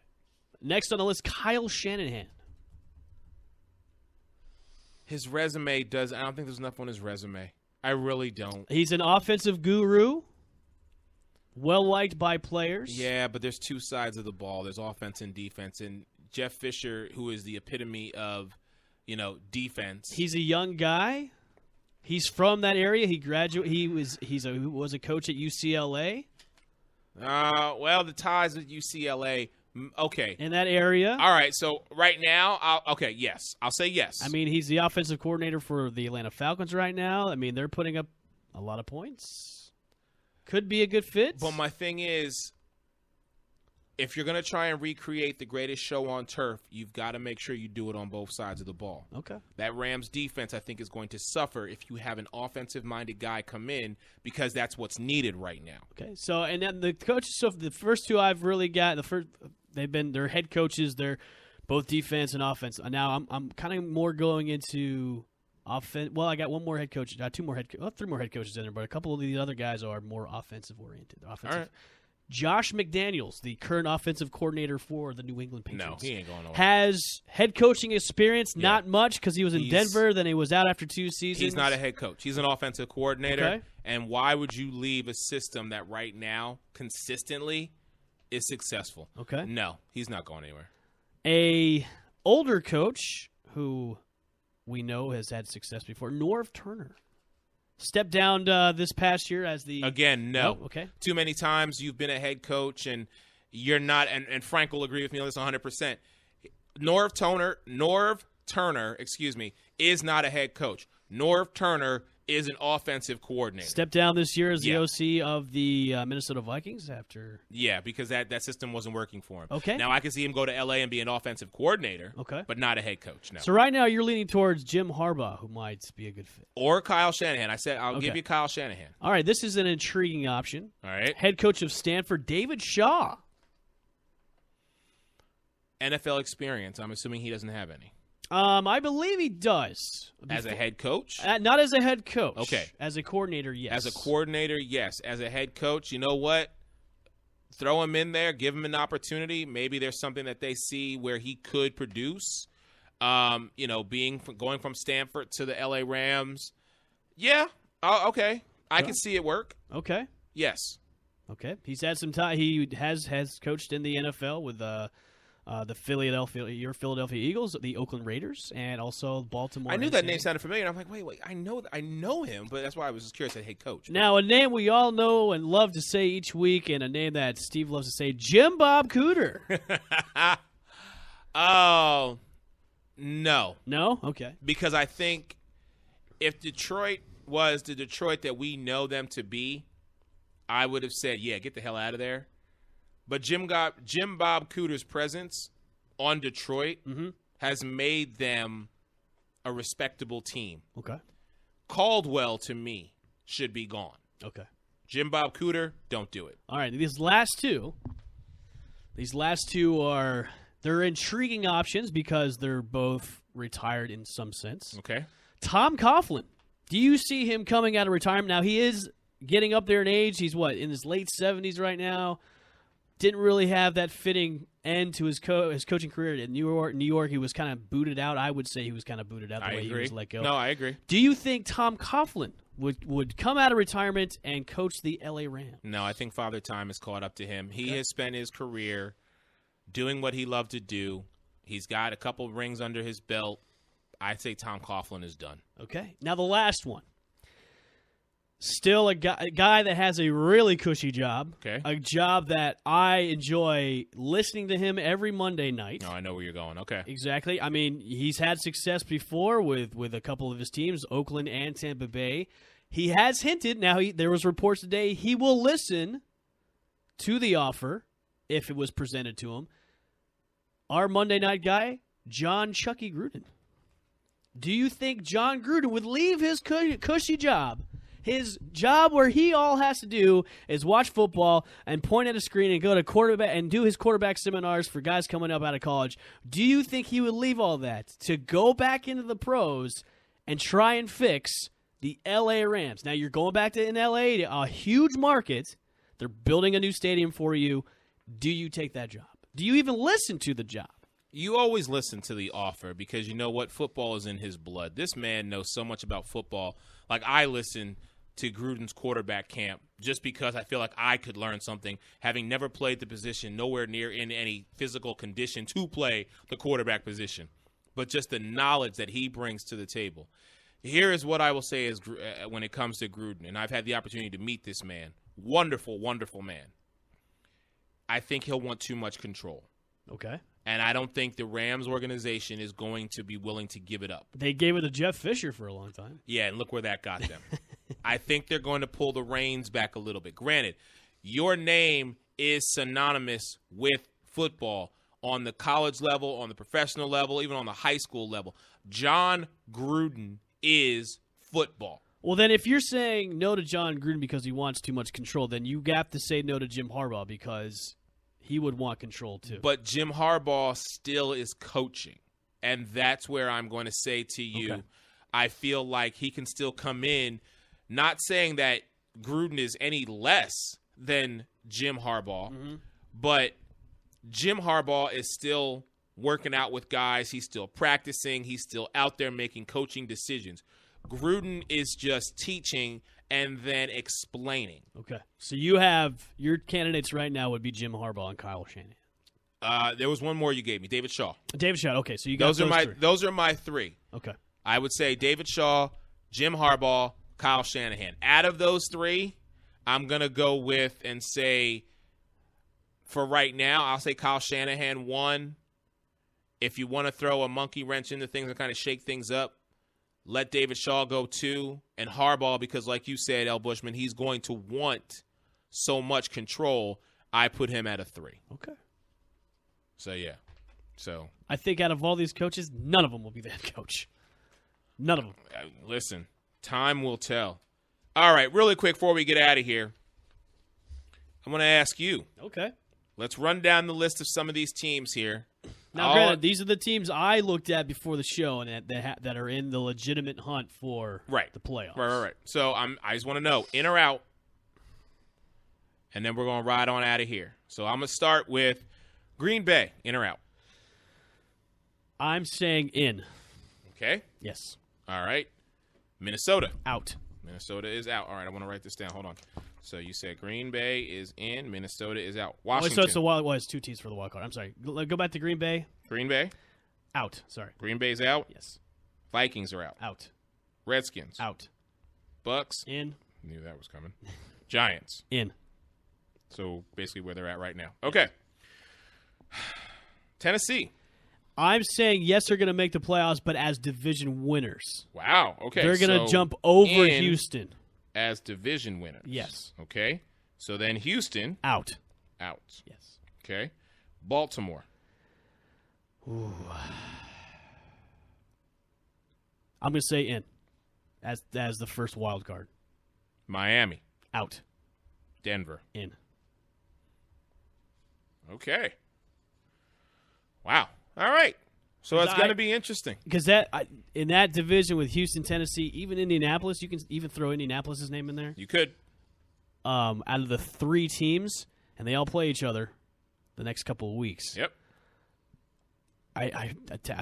Next on the list, Kyle Shanahan. His resume does – I don't think there's enough on his resume. I really don't. He's an offensive guru, well-liked by players. Yeah, but there's 2 sides of the ball. There's offense and defense. And Jeff Fisher, who is the epitome of, defense. He's a young guy. He's from that area. He graduated. He was a coach at UCLA. Well, the ties with UCLA. Okay. In that area. All right. So right now, yes. I'll say yes. I mean, he's the offensive coordinator for the Atlanta Falcons right now. I mean, they're putting up a lot of points. Could be a good fit. But my thing is, if you're going to try and recreate the greatest show on turf, you've got to make sure you do it on both sides of the ball. Okay. That Rams defense, I think, is going to suffer if you have an offensive-minded guy come in because that's what's needed right now. Okay. So, and then the coaches, so the first 2 I've really got, they're head coaches. They're both defense and offense. Now I'm kind of more going into offense. Well, I got 1 more head coach, 2 more 3 more head coaches in there, but a couple of the other guys are more offensive-oriented. All right. Josh McDaniels, the current offensive coordinator for the New England Patriots. No, he ain't going nowhere. Has head coaching experience, not much because he was in Denver, then he was out after 2 seasons. He's not a head coach. He's an offensive coordinator. Okay. And why would you leave a system that right now consistently is successful? Okay. No, he's not going anywhere. A older coach who we know has had success before, Norv Turner. Step down this past year as the Again, no. Oh, okay. Too many times you've been a head coach and you're not, and Frank will agree with me on this 100%. Norv Turner, is not a head coach. Norv Turner is an offensive coordinator. Step down this year as the Yeah. OC of the Minnesota Vikings after. Yeah, because that system wasn't working for him. Okay. Now I can see him go to LA and be an offensive coordinator. Okay. But not a head coach. No. So right now you're leaning towards Jim Harbaugh, who might be a good fit. Or Kyle Shanahan. I said I'll Okay. give you Kyle Shanahan. All right, this is an intriguing option. All right. Head coach of Stanford, David Shaw. NFL experience. I'm assuming he doesn't have any. I believe he does. As a head coach? Not as a head coach. Okay. As a coordinator, yes. As a coordinator, yes. As a head coach, you know what? Throw him in there. Give him an opportunity. Maybe there's something that they see where he could produce. Going from Stanford to the LA Rams. Yeah. Okay. I can see it work. Okay. Yes. Okay. He's had some time. He has coached in the NFL with the Philadelphia Eagles, the Oakland Raiders, and also Baltimore. I knew and that San name sounded familiar. I'm like, wait, I know him, but that's why I was just curious. That head coach. Now, a name we all know and love to say each week, and a name that Steve loves to say, Jim Bob Cooter. Oh, no. No? Okay. Because I think if Detroit was the Detroit that we know them to be, I would have said, yeah, get the hell out of there. But Jim Bob Cooter's presence on Detroit has made them a respectable team. Okay. Caldwell, to me, should be gone. Okay. Jim Bob Cooter, don't do it. All right. These last two are they're intriguing options because they're both retired in some sense. Okay. Tom Coughlin. Do you see him coming out of retirement? Now, he is getting up there in age. He's in his late 70s right now. Didn't really have that fitting end to his coaching career in New York. He was kind of booted out. I would say he was kind of booted out the way he was let go. No, I agree. Do you think Tom Coughlin would come out of retirement and coach the LA Rams? No, I think Father Time has caught up to him. He has spent his career doing what he loved to do. He's got a couple of rings under his belt. I'd say Tom Coughlin is done. Okay. Now the last one. Still a guy that has a really cushy job. Okay. A job that I enjoy listening to him every Monday night. No, I know where you're going. Okay. Exactly. I mean, he's had success before with a couple of his teams, Oakland and Tampa Bay. He has hinted, there was reports today, he will listen to the offer if it was presented to him. Our Monday night guy, John Chucky Gruden. Do you think John Gruden would leave his cushy job, his job where he all has to do is watch football and point at a screen and go to quarterback and do his quarterback seminars for guys coming up out of college? Do you think he would leave all that to go back into the pros and try and fix the LA Rams? Now, you're going back to in LA, a huge market. They're building a new stadium for you. Do you take that job? Do you even listen to the job? You always listen to the offer because you know what? Football is in his blood. This man knows so much about football. Like, I listen to Gruden's quarterback camp just because I feel like I could learn something, having never played the position, nowhere near in any physical condition to play the quarterback position, but just the knowledge that he brings to the table. Here is what I will say is when it comes to Gruden, and I've had the opportunity to meet this man. Wonderful, wonderful man. I think he'll want too much control. Okay. And I don't think the Rams organization is going to be willing to give it up. They gave it to Jeff Fisher for a long time. Yeah, and look where that got them. I think they're going to pull the reins back a little bit. Granted, your name is synonymous with football on the college level, on the professional level, even on the high school level. John Gruden is football. Well, then if you're saying no to John Gruden because he wants too much control, then you have to say no to Jim Harbaugh because he would want control too. But Jim Harbaugh still is coaching, and that's where I'm going to say to you, okay, I feel like he can still come in, not saying that Gruden is any less than Jim Harbaugh, but Jim Harbaugh is still working out with guys. He's still practicing. He's still out there making coaching decisions. Gruden is just teaching and then explaining. Okay. So you have your candidates right now would be Jim Harbaugh and Kyle Shanahan. There was one more you gave me, David Shaw. David Shaw. Okay, so you got those are my three. Okay. I would say David Shaw, Jim Harbaugh, Kyle Shanahan. Out of those three, I'm going to go with and say, for right now, I'll say Kyle Shanahan 1. If you want to throw a monkey wrench into things and kind of shake things up, let David Shaw go 2. And Harbaugh, because like you said, L. Bushman, he's going to want so much control, I put him at a 3. Okay. So, yeah. So I think out of all these coaches, none of them will be the head coach. None of them. Listen, time will tell. All right, really quick before we get out of here, I'm going to ask you. Okay. Let's run down the list of some of these teams here. Now, granted, these are the teams I looked at before the show and that are in the legitimate hunt for the playoffs. Right. So I just want to know, in or out, and then we're going to ride on out of here. So I'm going to start with Green Bay, in or out? I'm saying in. Okay. Yes. All right. Minnesota. Out. Minnesota is out. All right, I want to write this down. Hold on. So you said Green Bay is in, Minnesota is out. Washington. So it was 2 teams for the wild card. I'm sorry. Go back to Green Bay. Green Bay. Out. Sorry. Green Bay's out. Yes. Vikings are out. Out. Redskins. Out. Bucks. In. Knew that was coming. Giants. In. So basically where they're at right now. Okay. Tennessee. I'm saying yes, they're going to make the playoffs, but as division winners. Wow. Okay. They're going to jump over Houston. As division winners. Yes. Okay. So then Houston. Out. Out. Yes. Okay. Baltimore. Ooh. I'm going to say in as the first wild card. Miami. Out. Denver. In. Okay. Wow. All right. So it's going to be interesting. Because in that division with Houston, Tennessee, even Indianapolis, you can even throw Indianapolis' name in there. You could. Out of the 3 teams, and they all play each other the next couple of weeks. Yep.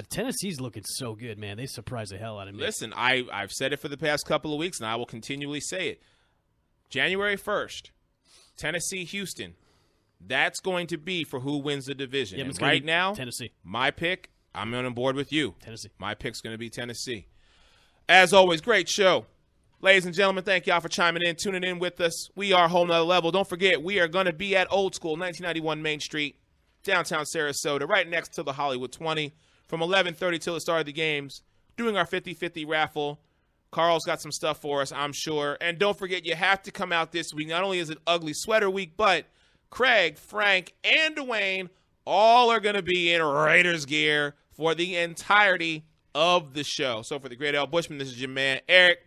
Tennessee's looking so good, man. They surprised the hell out of me. Listen, I've said it for the past couple of weeks, and I will continually say it. January 1st, Tennessee, Houston. That's going to be for who wins the division. And right now, Tennessee. My pick, I'm on board with you. Tennessee. My pick's going to be Tennessee. As always, great show. Ladies and gentlemen, thank y'all for chiming in, tuning in with us. We are Whole Nother Level. Don't forget, we are going to be at Old School, 1991 Main Street, downtown Sarasota, right next to the Hollywood 20, from 11:30 till the start of the games, doing our 50-50 raffle. Carl's got some stuff for us, I'm sure. And don't forget, you have to come out this week. Not only is it Ugly Sweater Week, but Craig, Frank, and Dwayne all are going to be in Raiders gear for the entirety of the show. So for the great Al Bushman, this is your man, Eric.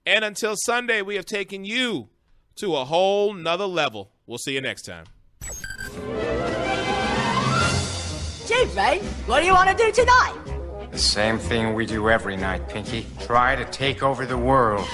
And until Sunday, we have taken you to a whole nother level. We'll see you next time. Gee, mate, what do you want to do tonight? The same thing we do every night, Pinky. Try to take over the world.